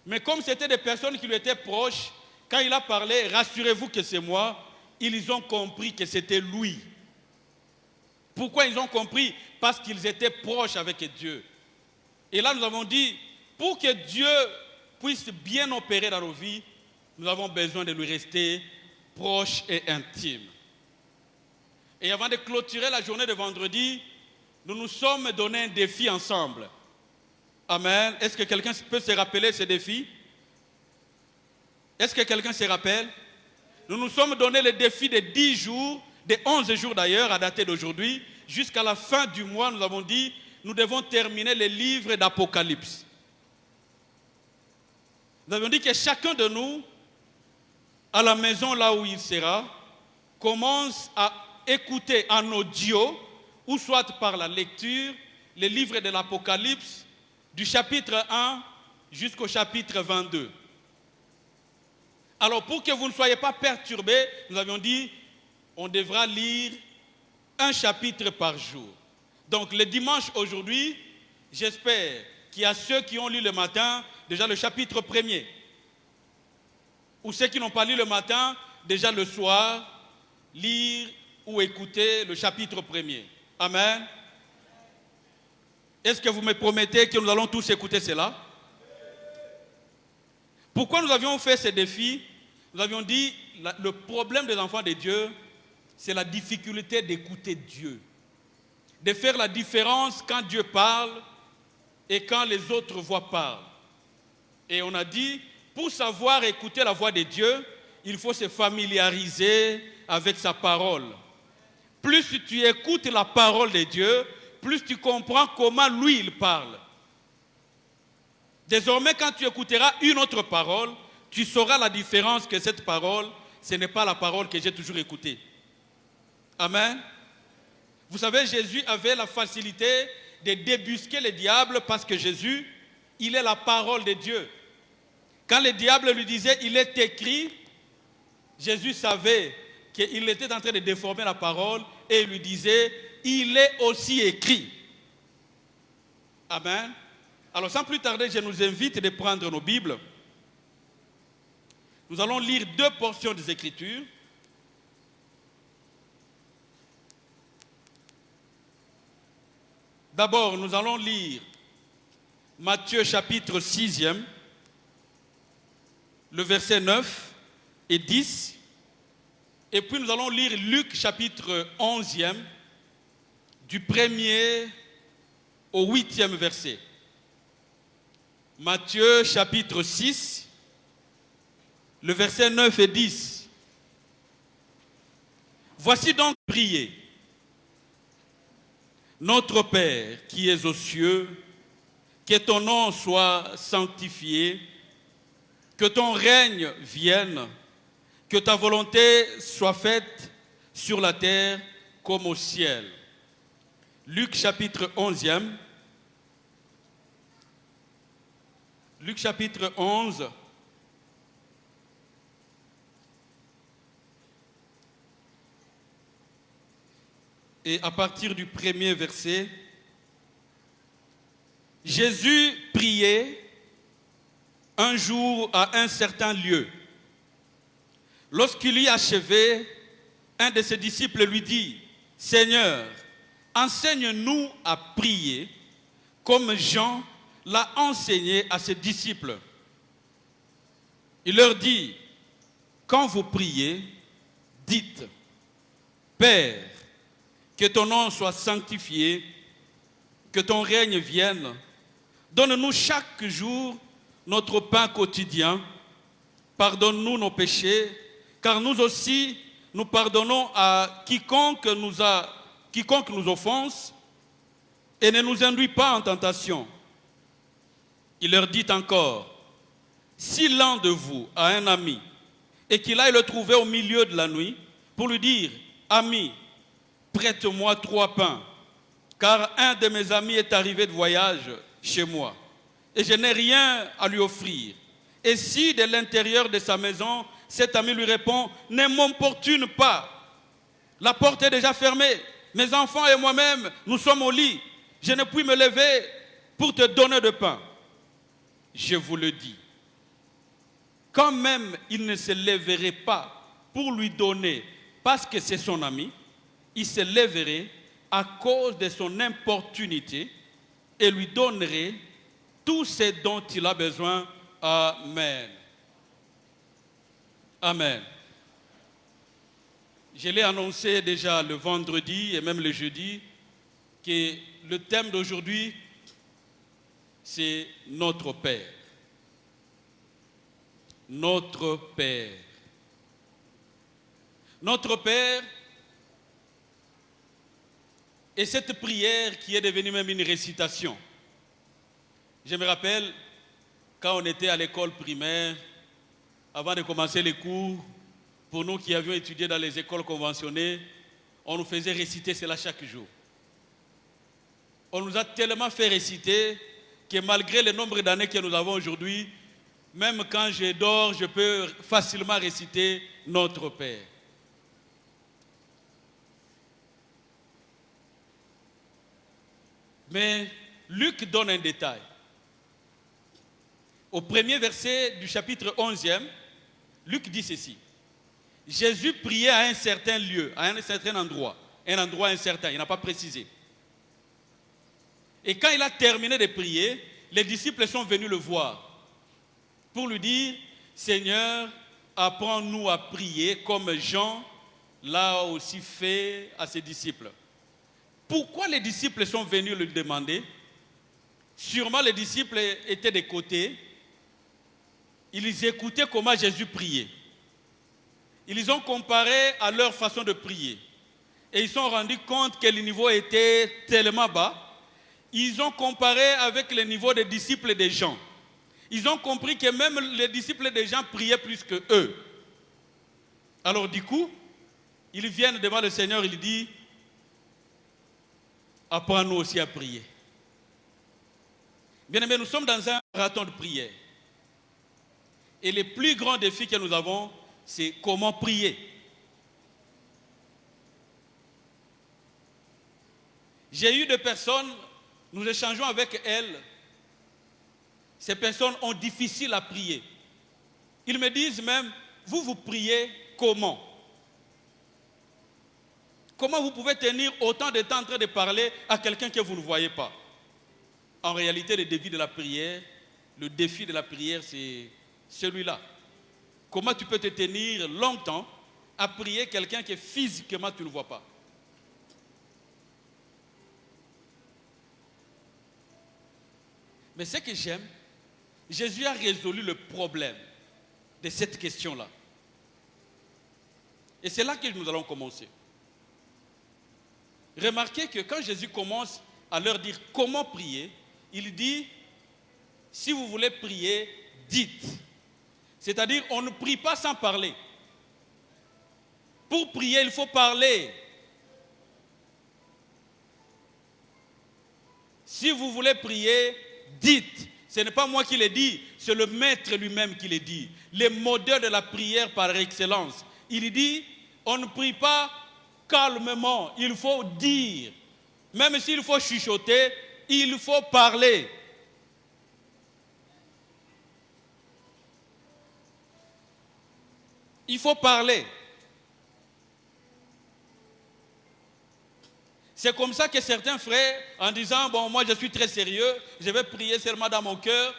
Mais comme c'était des personnes qui lui étaient proches, quand il a parlé, rassurez-vous que c'est moi, ils ont compris que c'était lui. Pourquoi ils ont compris? Parce qu'ils étaient proches avec Dieu. Et là, nous avons dit, pour que Dieu puisse bien opérer dans nos vies, nous avons besoin de lui rester proche et intime. Et avant de clôturer la journée de vendredi, nous nous sommes donné un défi ensemble. Amen. Est-ce que quelqu'un peut se rappeler ce défi? Est-ce que quelqu'un se rappelle? Nous nous sommes donné le défi de 10 jours, de 11 jours d'ailleurs, à dater d'aujourd'hui. Jusqu'à la fin du mois, nous avons dit, nous devons terminer le livre d'Apocalypse. Nous avons dit que chacun de nous, à la maison là où il sera, commence à écouter en audio, ou soit par la lecture, les livres de l'Apocalypse, du chapitre 1 jusqu'au chapitre 22. Alors pour que vous ne soyez pas perturbés, nous avions dit, on devra lire un chapitre par jour. Donc le dimanche aujourd'hui, j'espère qu'il y a ceux qui ont lu le matin, déjà le chapitre 1er. Ou ceux qui n'ont pas lu le matin, déjà le soir, lire ou écouter le chapitre 1er. Amen. Est-ce que vous me promettez que nous allons tous écouter cela? Pourquoi nous avions fait ce défi? Nous avions dit, le problème des enfants de Dieu, c'est la difficulté d'écouter Dieu. De faire la différence quand Dieu parle et quand les autres voix parlent. Et on a dit, pour savoir écouter la voix de Dieu, il faut se familiariser avec sa parole. Plus tu écoutes la parole de Dieu, plus tu comprends comment lui il parle. Désormais, quand tu écouteras une autre parole, tu sauras la différence que cette parole, ce n'est pas la parole que j'ai toujours écoutée. Amen. Vous savez, Jésus avait la facilité de débusquer le diable parce que Jésus, il est la parole de Dieu. Quand le diable lui disait, il est écrit, Jésus savait qu'il était en train de déformer la parole et il lui disait, il est aussi écrit. Amen. Alors sans plus tarder, je nous invite de prendre nos Bibles. Nous allons lire 2 portions des Écritures. D'abord, nous allons lire Matthieu chapitre 6e, le verset 9 et 10. Et puis nous allons lire Luc chapitre 11e, du 1er au 8e verset. Matthieu chapitre 6, le verset 9 et 10. Voici donc prier. Notre Père qui es aux cieux, que ton nom soit sanctifié, que ton règne vienne, que ta volonté soit faite sur la terre comme au ciel. Luc chapitre 11e. Luc chapitre 11. Et à partir du premier verset, Jésus priait un jour à un certain lieu. Lorsqu'il y achevait, un de ses disciples lui dit, « Seigneur, enseigne-nous à prier comme Jean l'a enseigné à ses disciples. » Il leur dit, « Quand vous priez, dites, Père, que ton nom soit sanctifié, que ton règne vienne. Donne-nous chaque jour notre pain quotidien. Pardonne-nous nos péchés, car nous aussi, nous pardonnons à quiconque nous offense, et ne nous induis pas en tentation. » Il leur dit encore, « Si l'un de vous a un ami, et qu'il aille le trouver au milieu de la nuit, pour lui dire, « Ami, prête-moi 3 pains, car un de mes amis est arrivé de voyage chez moi, et je n'ai rien à lui offrir. » Et si de l'intérieur de sa maison, cet ami lui répond, « Ne m'importune pas, la porte est déjà fermée, mes enfants et moi-même, nous sommes au lit, je ne puis me lever pour te donner de pain. » Je vous le dis, quand même il ne se lèverait pas pour lui donner, parce que c'est son ami, il se lèverait à cause de son importunité et lui donnerait tout ce dont il a besoin. Amen. Amen. Je l'ai annoncé déjà le vendredi et même le jeudi que le thème d'aujourd'hui, c'est notre Père. Notre Père. Notre Père. Et cette prière qui est devenue même une récitation. Je me rappelle, quand on était à l'école primaire, avant de commencer les cours, pour nous qui avions étudié dans les écoles conventionnées, on nous faisait réciter cela chaque jour. On nous a tellement fait réciter que malgré le nombre d'années que nous avons aujourd'hui, même quand je dors, je peux facilement réciter notre Père. Mais Luc donne un détail. Au premier verset du chapitre 11e, Luc dit ceci. Jésus priait à un certain lieu, à un certain endroit. Un endroit incertain, il n'a pas précisé. Et quand il a terminé de prier, les disciples sont venus le voir pour lui dire, « Seigneur, apprends-nous à prier comme Jean l'a aussi fait à ses disciples. » Pourquoi les disciples sont venus le demander? Sûrement les disciples étaient de côté. Ils écoutaient comment Jésus priait. Ils ont comparé à leur façon de prier. Et ils se sont rendus compte que le niveau était tellement bas. Ils ont comparé avec le niveau des disciples de Jean. Ils ont compris que même les disciples de Jean priaient plus que eux. Alors du coup, ils viennent devant le Seigneur, il dit, apprends-nous aussi à prier. Bien aimé, nous sommes dans un marathon de prière. Et le plus grand défi que nous avons, c'est comment prier. J'ai eu des personnes, nous échangeons avec elles. Ces personnes ont difficile à prier. Ils me disent même, vous priez comment? Comment vous pouvez tenir autant de temps en train de parler à quelqu'un que vous ne voyez pas? En réalité, le défi de la prière, c'est celui-là. Comment tu peux te tenir longtemps à prier quelqu'un que physiquement tu ne vois pas? Mais ce que j'aime, Jésus a résolu le problème de cette question-là. Et c'est là que nous allons commencer. Remarquez que quand Jésus commence à leur dire comment prier, il dit, si vous voulez prier, dites. C'est-à-dire, on ne prie pas sans parler. Pour prier, il faut parler. Si vous voulez prier, dites. Ce n'est pas moi qui l'ai dit, c'est le maître lui-même qui le dit. Le modèle de la prière par excellence. Il dit, on ne prie pas calmement, il faut dire. Même s'il faut chuchoter, il faut parler. Il faut parler. C'est comme ça que certains frères, en disant, bon, moi je suis très sérieux, je vais prier seulement dans mon cœur.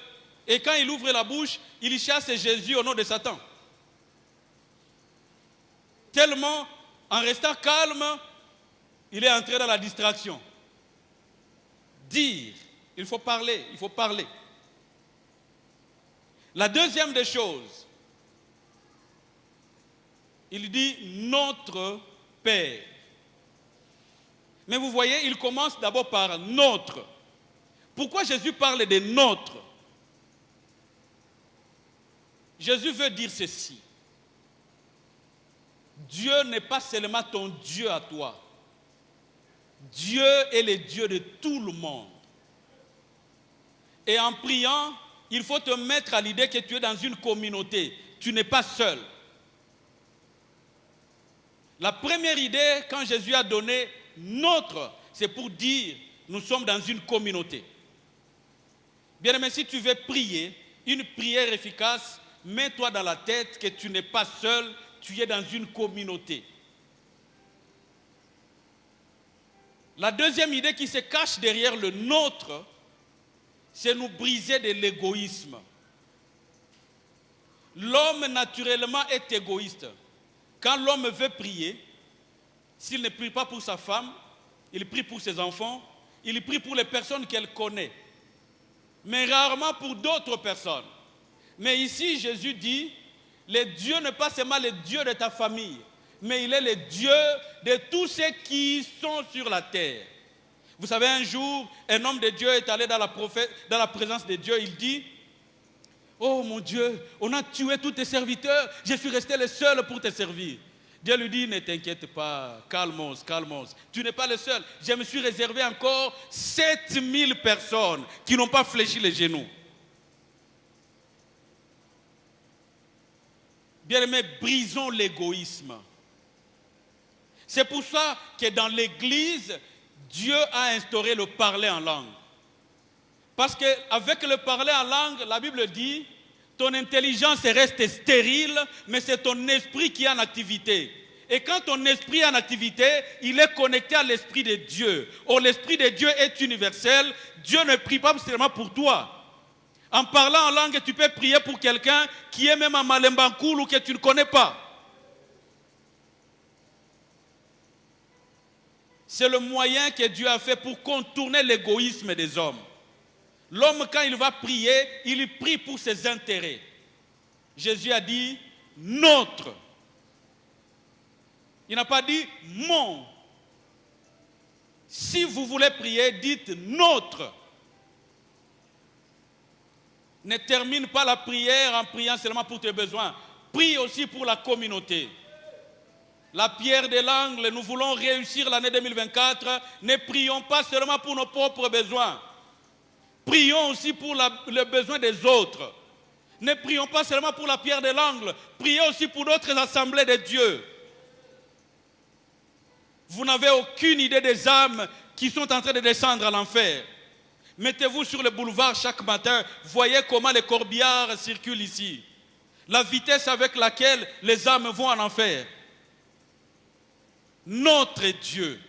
Et quand il ouvre la bouche, il chasse Jésus au nom de Satan. Tellement, en restant calme, il est entré dans la distraction. Dire, il faut parler, il faut parler. La deuxième des choses, il dit notre Père. Mais vous voyez, il commence d'abord par notre. Pourquoi Jésus parle de notre? Jésus veut dire ceci. Dieu n'est pas seulement ton Dieu à toi. Dieu est le Dieu de tout le monde. Et en priant, il faut te mettre à l'idée que tu es dans une communauté. Tu n'es pas seul. La première idée, quand Jésus a donné notre, c'est pour dire, nous sommes dans une communauté. Bien aimé, si tu veux prier, une prière efficace, mets-toi dans la tête que tu n'es pas seul, tu es dans une communauté. La deuxième idée qui se cache derrière le nôtre, c'est nous briser de l'égoïsme. L'homme naturellement est égoïste. Quand l'homme veut prier, s'il ne prie pas pour sa femme, il prie pour ses enfants, il prie pour les personnes qu'elle connaît, mais rarement pour d'autres personnes. Mais ici, Jésus dit, le Dieu n'est pas seulement le Dieu de ta famille, mais il est le Dieu de tous ceux qui sont sur la terre. Vous savez, un jour, un homme de Dieu est allé dans la présence de Dieu, il dit, oh mon Dieu, on a tué tous tes serviteurs, je suis resté le seul pour te servir. Dieu lui dit, ne t'inquiète pas, calmos, calmos, tu n'es pas le seul. Je me suis réservé encore 7000 personnes qui n'ont pas fléchi les genoux. Bien-aimés, brisons l'égoïsme. C'est pour ça que dans l'église, Dieu a instauré le parler en langue. Parce qu'avec le parler en langue, la Bible dit, ton intelligence reste stérile, mais c'est ton esprit qui est en activité. Et quand ton esprit est en activité, il est connecté à l'esprit de Dieu. Or, l'esprit de Dieu est universel. Dieu ne prie pas seulement pour toi. En parlant en langue, tu peux prier pour quelqu'un qui est même en Malembankoul ou que tu ne connais pas. C'est le moyen que Dieu a fait pour contourner l'égoïsme des hommes. L'homme, quand il va prier, il prie pour ses intérêts. Jésus a dit notre. Il n'a pas dit mon. Si vous voulez prier, dites notre. Ne termine pas la prière en priant seulement pour tes besoins. Prie aussi pour la communauté. La pierre de l'angle, nous voulons réussir l'année 2024. Ne prions pas seulement pour nos propres besoins. Prions aussi pour le besoin des autres. Ne prions pas seulement pour la pierre de l'angle. Prions aussi pour d'autres assemblées de Dieu. Vous n'avez aucune idée des âmes qui sont en train de descendre à l'enfer. Mettez-vous sur le boulevard chaque matin. Voyez comment les corbillards circulent ici. La vitesse avec laquelle les âmes vont en enfer. Notre Dieu.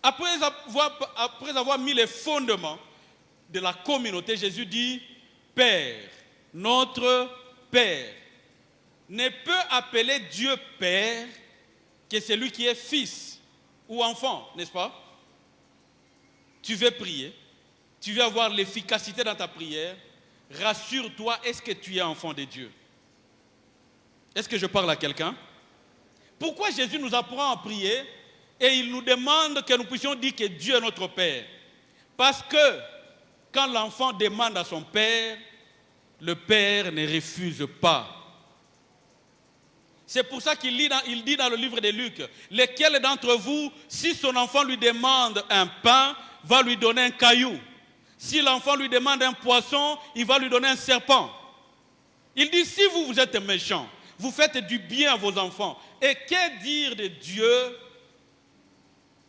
Après avoir mis les fondements de la communauté, Jésus dit, Père, notre Père, ne peut appeler Dieu Père que celui qui est fils ou enfant, n'est-ce pas? Tu veux prier, tu veux avoir l'efficacité dans ta prière, rassure-toi, est-ce que tu es enfant de Dieu? Est-ce que je parle à quelqu'un? Pourquoi Jésus nous apprend à prier? Et il nous demande que nous puissions dire que Dieu est notre Père. Parce que quand l'enfant demande à son père, le père ne refuse pas. C'est pour ça qu'il dit dans le livre de Luc, lequel d'entre vous, si son enfant lui demande un pain, va lui donner un caillou. Si l'enfant lui demande un poisson, il va lui donner un serpent. Il dit, si vous êtes méchants, vous faites du bien à vos enfants, et que dire de Dieu?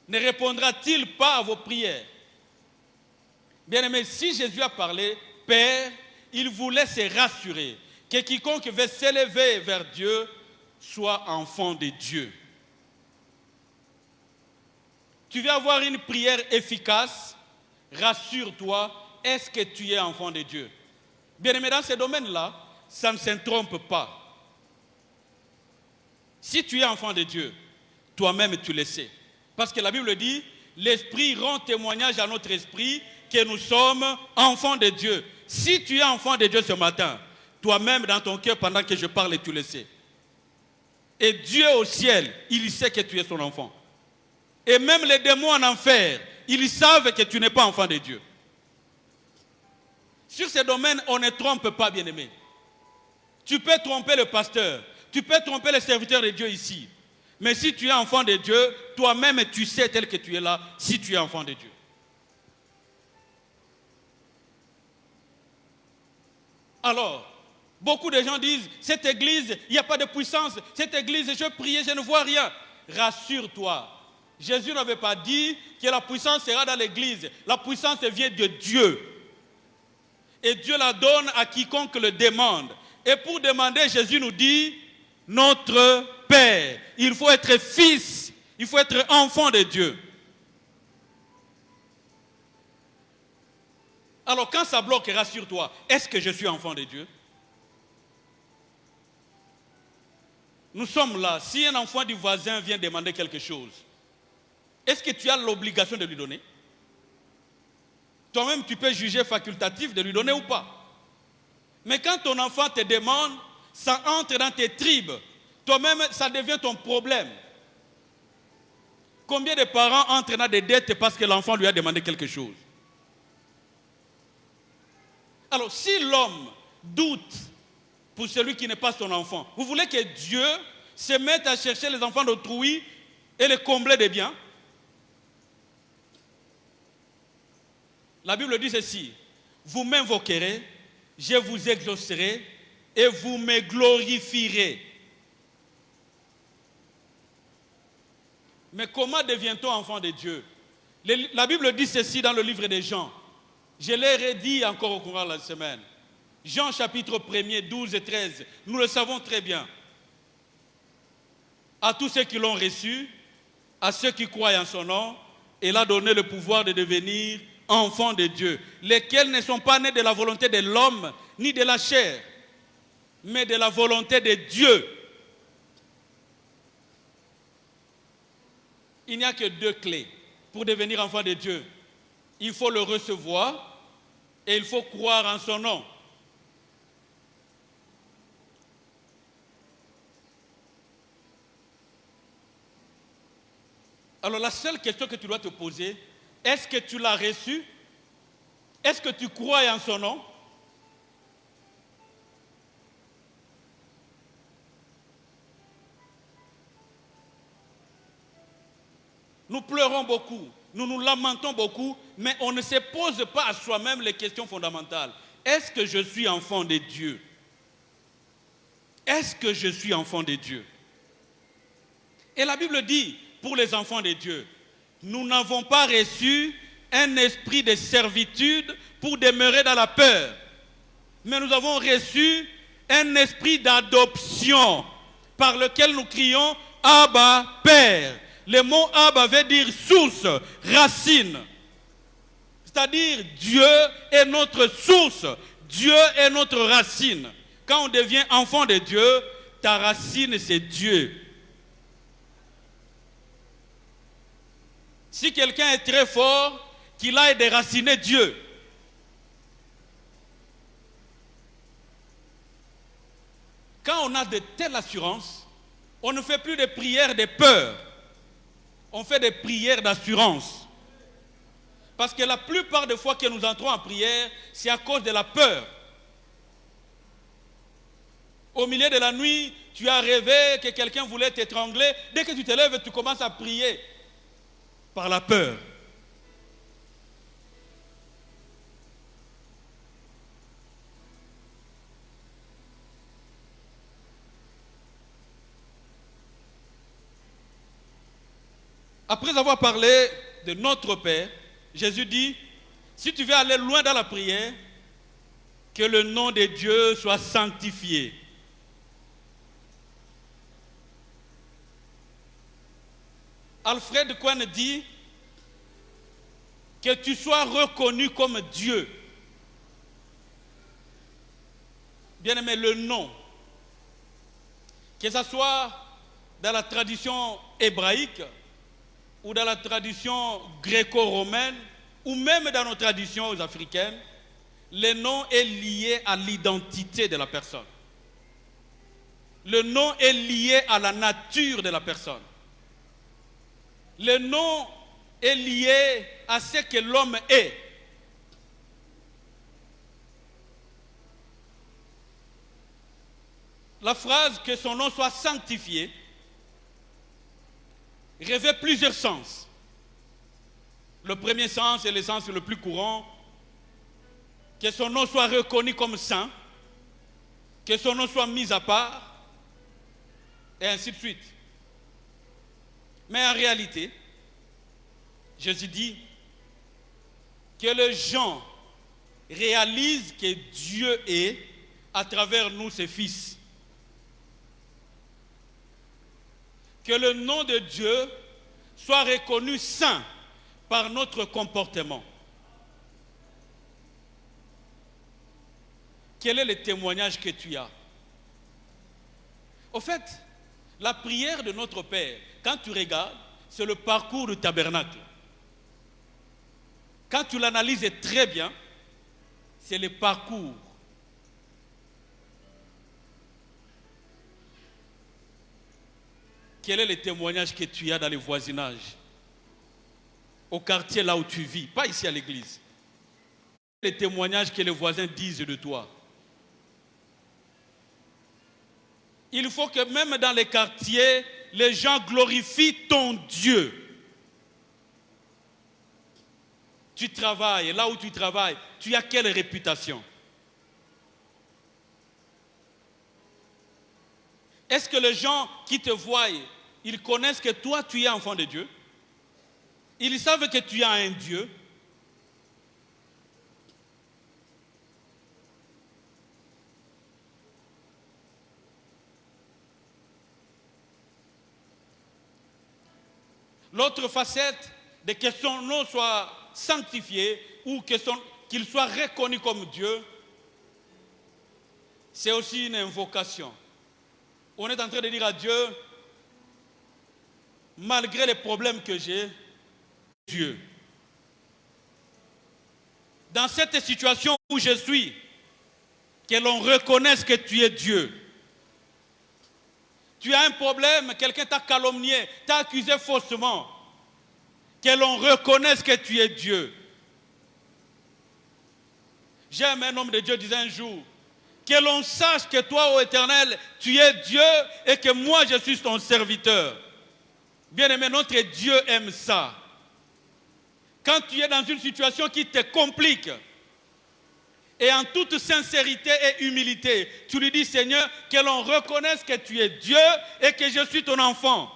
Ne répondra-t-il pas à vos prières? Bien-aimé, si Jésus a parlé Père, il voulait se rassurer que quiconque veut s'élever vers Dieu soit enfant de Dieu. Tu veux avoir une prière efficace, rassure-toi, est-ce que tu es enfant de Dieu? Bien-aimé, dans ce domaine-là, ça ne se trompe pas. Si tu es enfant de Dieu, toi-même tu le sais. Parce que la Bible dit, l'Esprit rend témoignage à notre esprit que nous sommes enfants de Dieu. Si tu es enfant de Dieu ce matin, toi-même dans ton cœur, pendant que je parle, tu le sais. Et Dieu au ciel, il sait que tu es son enfant. Et même les démons en enfer, ils savent que tu n'es pas enfant de Dieu. Sur ce domaine, on ne trompe pas, bien-aimé. Tu peux tromper le pasteur, tu peux tromper le serviteur de Dieu ici. Mais si tu es enfant de Dieu, toi-même tu sais tel que tu es là, si tu es enfant de Dieu. Alors, beaucoup de gens disent, cette église, il n'y a pas de puissance, cette église, je prie, je ne vois rien. Rassure-toi, Jésus n'avait pas dit que la puissance sera dans l'église. La puissance vient de Dieu. Et Dieu la donne à quiconque le demande. Et pour demander, Jésus nous dit, notre Père. Il faut être fils, il faut être enfant de Dieu. Alors quand ça bloque, rassure-toi, est-ce que je suis enfant de Dieu? Nous sommes là, si un enfant du voisin vient demander quelque chose, est-ce que tu as l'obligation de lui donner? Toi-même, tu peux juger facultatif de lui donner ou pas. Mais quand ton enfant te demande, ça entre dans tes tripes. Toi-même, ça devient ton problème. Combien de parents entrent dans des dettes parce que l'enfant lui a demandé quelque chose? Alors, si l'homme doute pour celui qui n'est pas son enfant, vous voulez que Dieu se mette à chercher les enfants d'autrui et les combler de biens? La Bible dit ceci, vous m'invoquerez, je vous exaucerai et vous me glorifierez. Mais comment devient-on enfant de Dieu? La Bible dit ceci dans le livre de Jean. Je l'ai redit encore au courant de la semaine. Jean chapitre 1er, 12 et 13. Nous le savons très bien. À tous ceux qui l'ont reçu, à ceux qui croient en son nom, il a donné le pouvoir de devenir enfants de Dieu, lesquels ne sont pas nés de la volonté de l'homme, ni de la chair, mais de la volonté de Dieu. Il n'y a que deux clés pour devenir enfant de Dieu. Il faut le recevoir et il faut croire en son nom. Alors la seule question que tu dois te poser, est-ce que tu l'as reçu? Est-ce que tu crois en son nom? Nous pleurons beaucoup, nous nous lamentons beaucoup, mais on ne se pose pas à soi-même les questions fondamentales. Est-ce que je suis enfant de Dieu? Est-ce que je suis enfant de Dieu? Et la Bible dit, pour les enfants de Dieu, nous n'avons pas reçu un esprit de servitude pour demeurer dans la peur, mais nous avons reçu un esprit d'adoption par lequel nous crions « Abba, Père ». Le mot Abba veut dire source, racine. C'est-à-dire Dieu est notre source, Dieu est notre racine. Quand on devient enfant de Dieu, ta racine c'est Dieu. Si quelqu'un est très fort, qu'il aille déraciner Dieu. Quand on a de telles assurances, on ne fait plus de prières de peur. on fait des prières d'assurance. Parce que la plupart des fois que nous entrons en prière, c'est à cause de la peur. Au milieu de la nuit, tu as rêvé que quelqu'un voulait t'étrangler. Dès que tu te lèves, tu commences à prier par la peur. Après avoir parlé de notre Père, Jésus dit, si tu veux aller loin dans la prière, que le nom de Dieu soit sanctifié. Alfred Cohen dit que tu sois reconnu comme Dieu. Bien-aimé, le nom, que ce soit dans la tradition hébraïque ou dans la tradition gréco-romaine ou même dans nos traditions africaines, le nom est lié à l'identité de la personne. Le nom est lié à la nature de la personne. Le nom est lié à ce que l'homme est. La phrase que son nom soit sanctifié revêt plusieurs sens. Le premier sens est le sens le plus courant, que son nom soit reconnu comme saint, que son nom soit mis à part, et ainsi de suite. Mais en réalité, Jésus dit que les gens réalisent que Dieu est à travers nous, ses fils. Que le nom de Dieu soit reconnu saint par notre comportement. Quel est le témoignage que tu as? Au fait, la prière de notre Père, quand tu regardes, c'est le parcours du tabernacle. Quand tu l'analyses très bien, c'est le parcours. Quel est le témoignage que tu as dans le voisinage? Au quartier là où tu vis, pas ici à l'église. Les témoignages que les voisins disent de toi. Il faut que même dans les quartiers, les gens glorifient ton Dieu. Tu travailles, là où tu travailles, tu as quelle réputation? Est-ce que les gens qui te voient, ils connaissent que toi, tu es enfant de Dieu? Ils savent que tu as un Dieu? L'autre facette de que son nom soit sanctifié ou qu'il soit reconnu comme Dieu, c'est aussi une invocation. On est en train de dire à Dieu, malgré les problèmes que j'ai, Dieu. Dans cette situation où je suis, que l'on reconnaisse que tu es Dieu. Tu as un problème, quelqu'un t'a calomnié, t'a accusé faussement. Que l'on reconnaisse que tu es Dieu. J'aime un homme de Dieu disait un jour, que l'on sache que toi, ô Éternel, tu es Dieu et que moi, je suis ton serviteur. Bien-aimé, notre Dieu aime ça. Quand tu es dans une situation qui te complique, et en toute sincérité et humilité, tu lui dis, Seigneur, que l'on reconnaisse que tu es Dieu et que je suis ton enfant.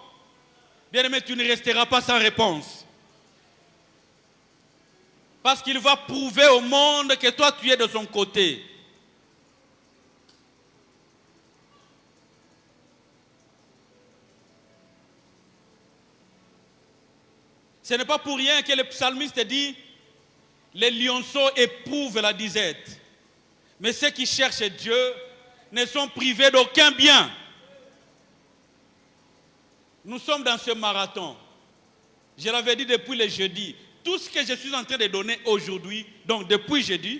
Bien-aimé, tu ne resteras pas sans réponse. Parce qu'il va prouver au monde que toi, tu es de son côté. Ce n'est pas pour rien que le psalmiste dit, les lionceaux éprouvent la disette. Mais ceux qui cherchent Dieu ne sont privés d'aucun bien. Nous sommes dans ce marathon. Je l'avais dit depuis le jeudi. Tout ce que je suis en train de donner aujourd'hui, donc depuis jeudi,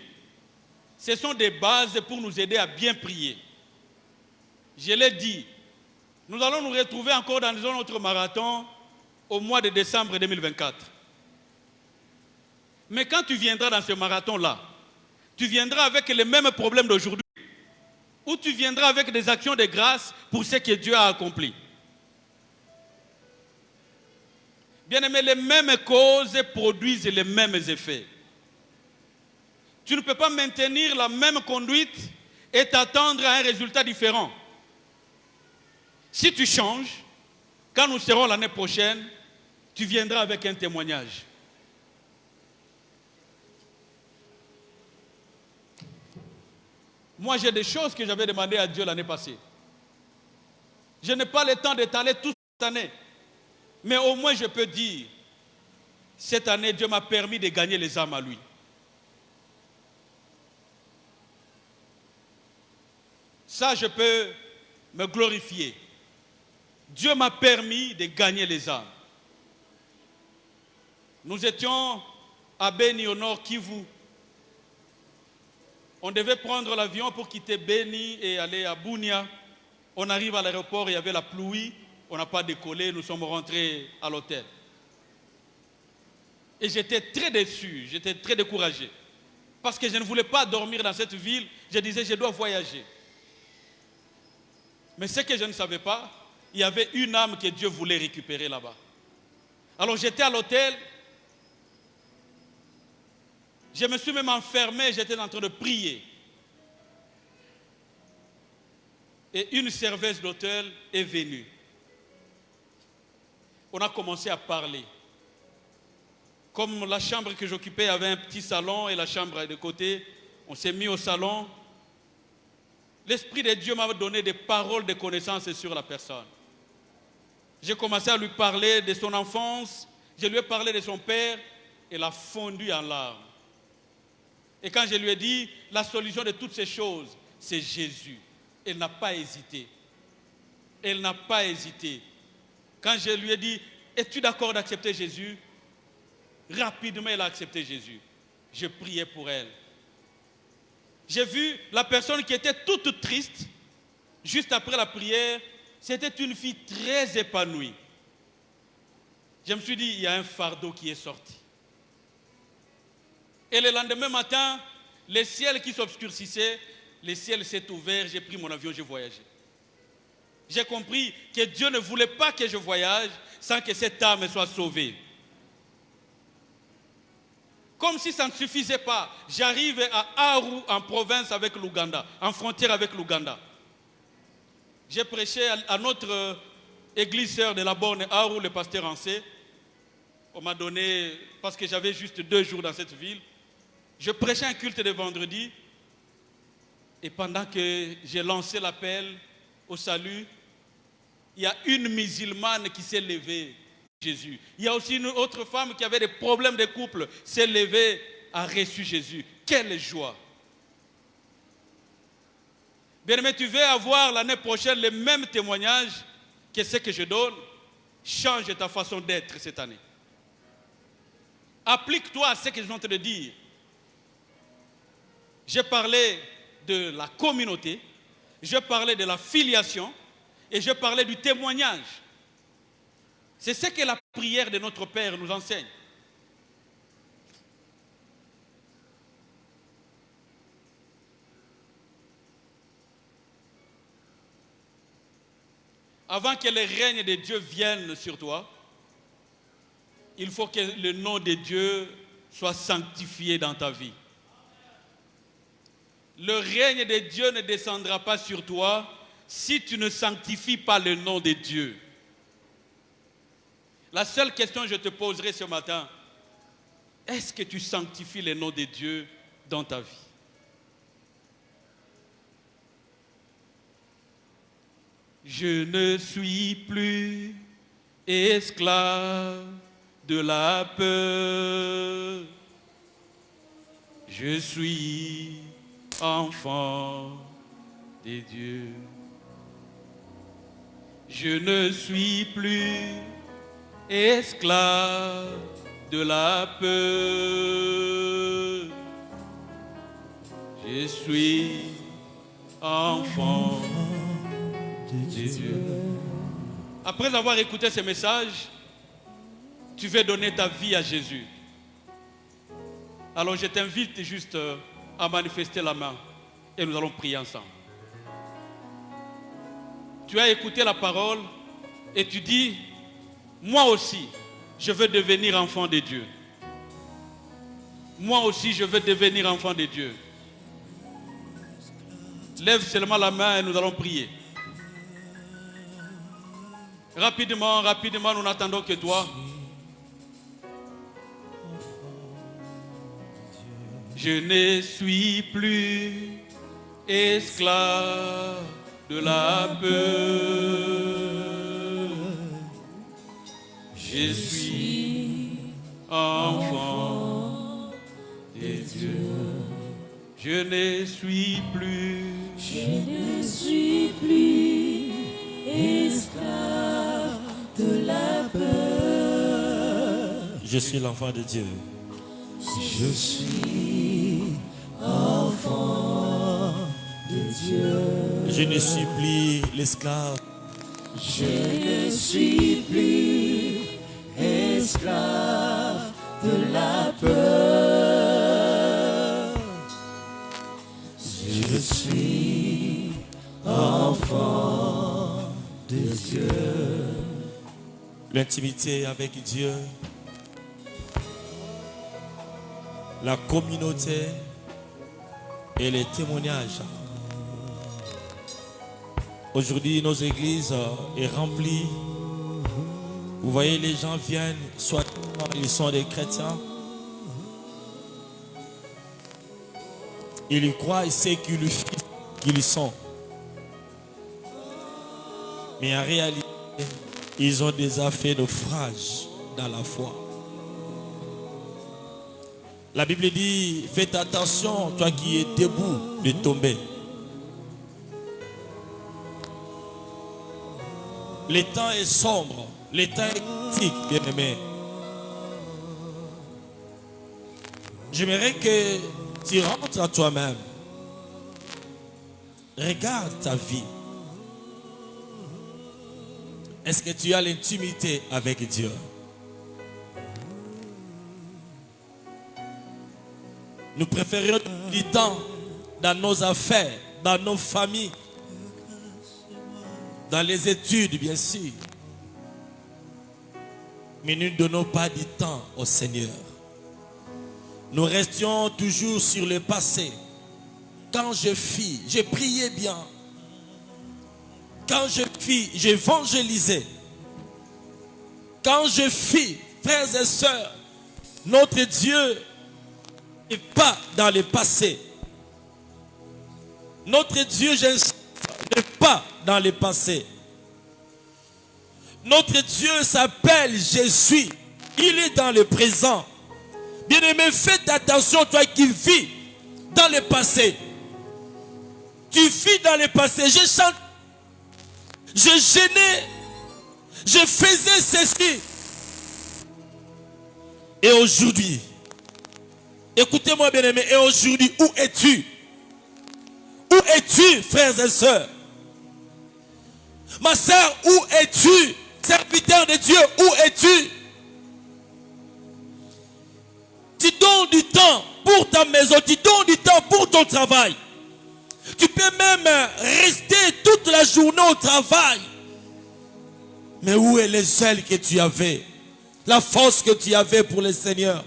ce sont des bases pour nous aider à bien prier. Je l'ai dit. Nous allons nous retrouver encore dans un autre marathon au mois de décembre 2024. Mais quand tu viendras dans ce marathon-là, tu viendras avec les mêmes problèmes d'aujourd'hui, ou tu viendras avec des actions de grâce pour ce que Dieu a accompli. Bien-aimé, les mêmes causes produisent les mêmes effets. Tu ne peux pas maintenir la même conduite et t'attendre à un résultat différent. Si tu changes, quand nous serons l'année prochaine, tu viendras avec un témoignage. Moi, j'ai des choses que j'avais demandées à Dieu l'année passée. Je n'ai pas le temps d'étaler toute cette année. Mais au moins, je peux dire, cette année, Dieu m'a permis de gagner les âmes à lui. Ça, je peux me glorifier. Dieu m'a permis de gagner les âmes. Nous étions à Beni, au nord Kivu. On devait prendre l'avion pour quitter Beni et aller à Bunia. On arrive à l'aéroport, il y avait la pluie. On n'a pas décollé, nous sommes rentrés à l'hôtel. Et j'étais très déçu, j'étais très découragé. Parce que je ne voulais pas dormir dans cette ville. Je disais, je dois voyager. Mais ce que je ne savais pas, il y avait une âme que Dieu voulait récupérer là-bas. Alors j'étais à l'hôtel. Je me suis même enfermé, j'étais en train de prier. Et une serveuse d'hôtel est venue. On a commencé à parler. Comme la chambre que j'occupais avait un petit salon et la chambre de côté, on s'est mis au salon. L'Esprit de Dieu m'a donné des paroles de connaissance sur la personne. J'ai commencé à lui parler de son enfance, je lui ai parlé de son père, elle a fondu en larmes. Et quand je lui ai dit, la solution de toutes ces choses, c'est Jésus. Elle n'a pas hésité. Elle n'a pas hésité. Quand je lui ai dit, es-tu d'accord d'accepter Jésus? Rapidement, elle a accepté Jésus. Je priais pour elle. J'ai vu la personne qui était toute triste. Juste après la prière, c'était une fille très épanouie. Je me suis dit, il y a un fardeau qui est sorti. Et le lendemain matin, le ciel qui s'obscurcissait, le ciel s'est ouvert, j'ai pris mon avion, j'ai voyagé. J'ai compris que Dieu ne voulait pas que je voyage sans que cette âme soit sauvée. Comme si ça ne suffisait pas, j'arrive à Aru, en province avec l'Ouganda, en frontière avec l'Ouganda. J'ai prêché à notre église sœur de la borne Aru, le pasteur Ancé. On m'a donné, parce que j'avais juste 2 jours dans cette ville, je prêchais un culte de vendredi. Et pendant que j'ai lancé l'appel au salut, il y a une musulmane qui s'est levée, Jésus. Il y a aussi une autre femme qui avait des problèmes de couple, s'est levée, a reçu Jésus. Quelle joie! Bien-aimé, tu veux avoir l'année prochaine le même témoignage que ce que je donne. Change ta façon d'être cette année. Applique-toi à ce que je viens de te dire. J'ai parlé de la communauté, je parlais de la filiation et je parlais du témoignage. C'est ce que la prière de notre Père nous enseigne. Avant que le règne de Dieu vienne sur toi, il faut que le nom de Dieu soit sanctifié dans ta vie. Le règne de Dieu ne descendra pas sur toi si tu ne sanctifies pas le nom de Dieu. La seule question que je te poserai ce matin, est-ce que tu sanctifies le nom de Dieu dans ta vie? Je ne suis plus esclave de la peur. Je suis enfant de Dieu. Je ne suis plus esclave de la peur. Je suis enfant de Dieu. Après avoir écouté ce message, tu veux donner ta vie à Jésus, alors je t'invite juste à manifester la main et nous allons prier ensemble. Tu as écouté la parole et tu dis, moi aussi, je veux devenir enfant de Dieu. Moi aussi, je veux devenir enfant de Dieu. Lève seulement la main et nous allons prier. Rapidement, rapidement, nous n'attendons que toi. Je ne suis plus esclave de la peur. Je suis enfant de Dieu. Je ne suis plus. Je ne suis plus esclave de la peur. Je suis l'enfant de Dieu. Je suis enfant de Dieu. Je ne suis plus l'esclave. Je ne suis plus esclave de la peur. Je suis enfant de Dieu. L'intimité avec Dieu, la communauté et les témoignages. Aujourd'hui, nos églises sont remplies. Vous voyez, les gens viennent, soit ils sont des chrétiens, ils y croient, ils savent qu'ils sont. Mais en réalité, ils ont déjà fait naufrage dans la foi. La Bible dit, faites attention, toi qui es debout, de tomber. Le temps est sombre, le temps est critique, bien-aimé. J'aimerais que tu rentres à toi-même. Regarde ta vie. Est-ce que tu as l'intimité avec Dieu? Nous préférons du temps dans nos affaires, dans nos familles, dans les études, bien sûr. Mais nous ne donnons pas du temps au Seigneur. Nous restions toujours sur le passé. Quand je fis, je priais bien. Quand je fis, j'évangélisais. Quand je fis, frères et sœurs, notre Dieu n'est pas dans le passé. Notre Dieu, j'insiste, n'est pas dans le passé. Notre Dieu s'appelle Jésus. Il est dans le présent. Bien-aimé, faites attention, toi qui vis dans le passé. Tu vis dans le passé. Je chante, je gênais, je faisais ceci. Et aujourd'hui, écoutez-moi bien-aimé, et aujourd'hui, où es-tu? Où es-tu, frères et sœurs? Ma sœur, où es-tu? Serviteur de Dieu, où es-tu? Tu donnes du temps pour ta maison, tu donnes du temps pour ton travail. Tu peux même rester toute la journée au travail. Mais où est le zèle que tu avais? La force que tu avais pour le Seigneur?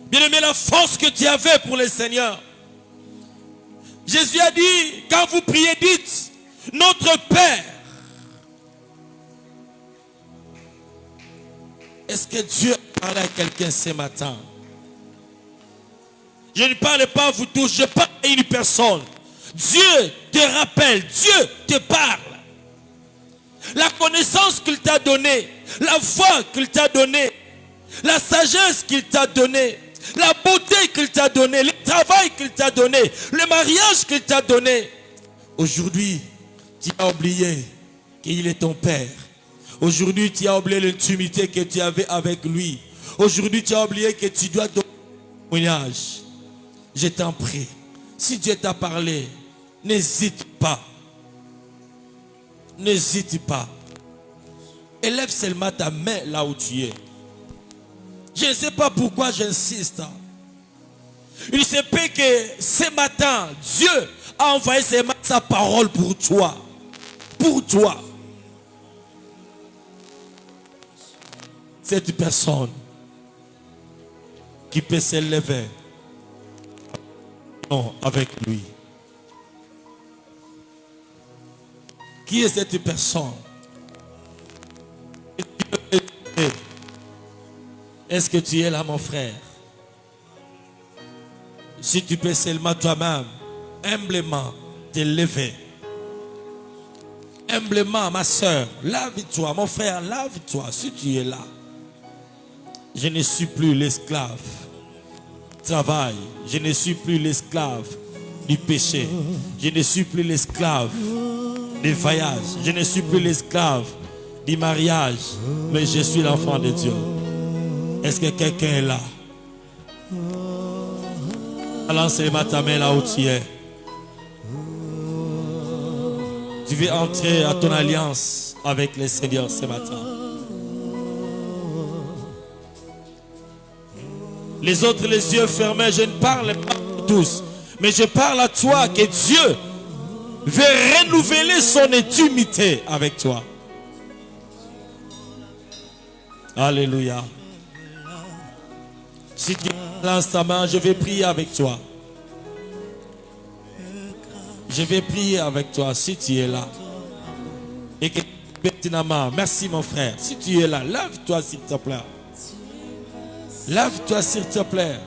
Bien-aimé, la force que tu avais pour le Seigneur. Jésus a dit, quand vous priez, dites, notre Père. Est-ce que Dieu parle à quelqu'un ce matin? Je ne parle pas à vous tous, je parle à une personne. Dieu te rappelle, Dieu te parle. La connaissance qu'il t'a donnée, la foi qu'il t'a donnée, la sagesse qu'il t'a donnée, la beauté qu'il t'a donnée, le travail qu'il t'a donné, le mariage qu'il t'a donné. Aujourd'hui, tu as oublié qu'il est ton Père. Aujourd'hui, tu as oublié l'intimité que tu avais avec lui. Aujourd'hui, tu as oublié que tu dois donner un témoignage. Je t'en prie, si Dieu t'a parlé, n'hésite pas. N'hésite pas. Élève seulement ta main là où tu es. Je ne sais pas pourquoi j'insiste. Il se peut que ce matin, Dieu a envoyé sa parole pour toi. Pour toi. Cette personne qui peut s'élever avec lui. Qui est cette personne? Est-ce que tu es là, mon frère? Si tu peux seulement toi-même, humblement, t'élever. Humblement, ma soeur, lave-toi, mon frère, lave-toi, si tu es là. Je ne suis plus l'esclave. Travail, je ne suis plus l'esclave du péché. Je ne suis plus l'esclave des voyages. Je ne suis plus l'esclave du mariage. Mais je suis l'enfant de Dieu. Est-ce que quelqu'un est là? Lance-moi ta main là où tu es. Tu veux entrer à ton alliance avec le Seigneur ce matin. Les autres, les yeux fermés, je ne parle pas à tous. Mais je parle à toi que Dieu veut renouveler son intimité avec toi. Alléluia. Si tu lances ta main, je vais prier avec toi. Je vais prier avec toi si tu es là. Et que pertinemment, merci mon frère. Si tu es là, lave-toi s'il te plaît. Lave-toi s'il te plaît.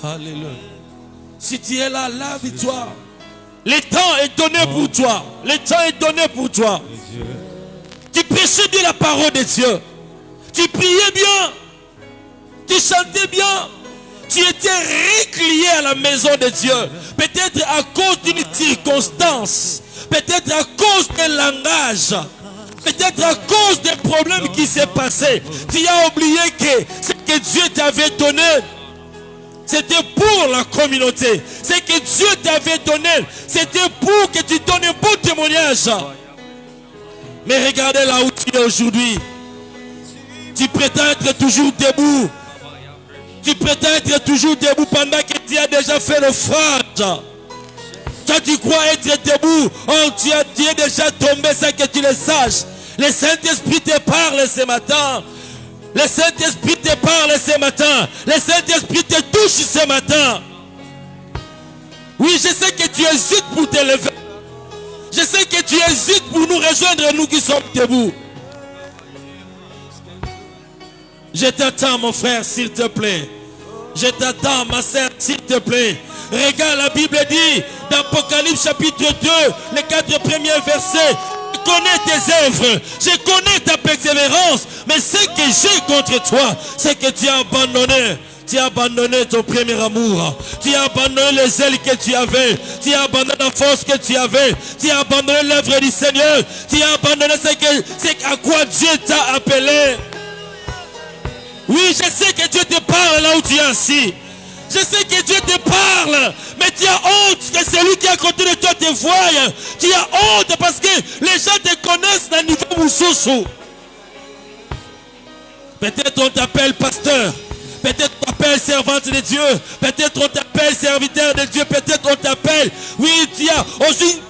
Alléluia. Si tu es là, lave-toi. Le temps est donné pour toi. Le temps est donné pour toi. Tu prêchais bien la parole de Dieu. Tu priais bien. Tu chantais bien. Tu étais réclié à la maison de Dieu. Peut-être à cause d'une circonstance. Peut-être à cause d'un langage. Peut-être à cause des problèmes qui s'est passé. Tu as oublié que ce que Dieu t'avait donné, c'était pour la communauté. Ce que Dieu t'avait donné, c'était pour que tu donnes un bon témoignage. Mais regardez là où tu es aujourd'hui. Tu prétends être toujours debout. Tu prétends être toujours debout pendant que tu as déjà fait l'offrande. Toi tu crois être debout. Oh, tu es déjà tombé sans que tu le saches. Le Saint-Esprit te parle ce matin. Le Saint-Esprit te parle ce matin. Le Saint-Esprit te touche ce matin. Oui, je sais que tu hésites pour te lever. Je sais que tu hésites pour nous rejoindre, nous qui sommes debout. Je t'attends, mon frère, s'il te plaît. Je t'attends, ma sœur, s'il te plaît. Regarde, la Bible dit, dans Apocalypse chapitre 2, les 4 premiers versets, je connais tes œuvres, je connais ta persévérance, mais ce que j'ai contre toi, c'est que tu as abandonné. Tu as abandonné ton premier amour. Tu as abandonné les ailes que tu avais. Tu as abandonné la force que tu avais. Tu as abandonné l'œuvre du Seigneur. Tu as abandonné ce à quoi Dieu t'a appelé. Oui, je sais que Dieu te parle là où tu es assis. Je sais que Dieu te parle. Mais tu as honte que celui qui est à côté de toi te voie. Tu as honte parce que les gens te connaissent dans le niveau Moussoussou. Peut-être on t'appelle pasteur. Peut-être on t'appelle servante de Dieu. Peut-être on t'appelle serviteur de Dieu. Peut-être on t'appelle. Oui, tu as aussi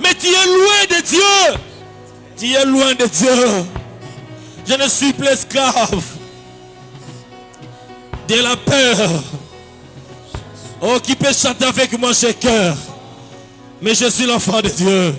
mais tu es loin de Dieu. Tu es loin de Dieu. Je ne suis plus esclave de la peur. Oh, qui peut chanter avec moi chez cœur. Mais je suis l'enfant de Dieu.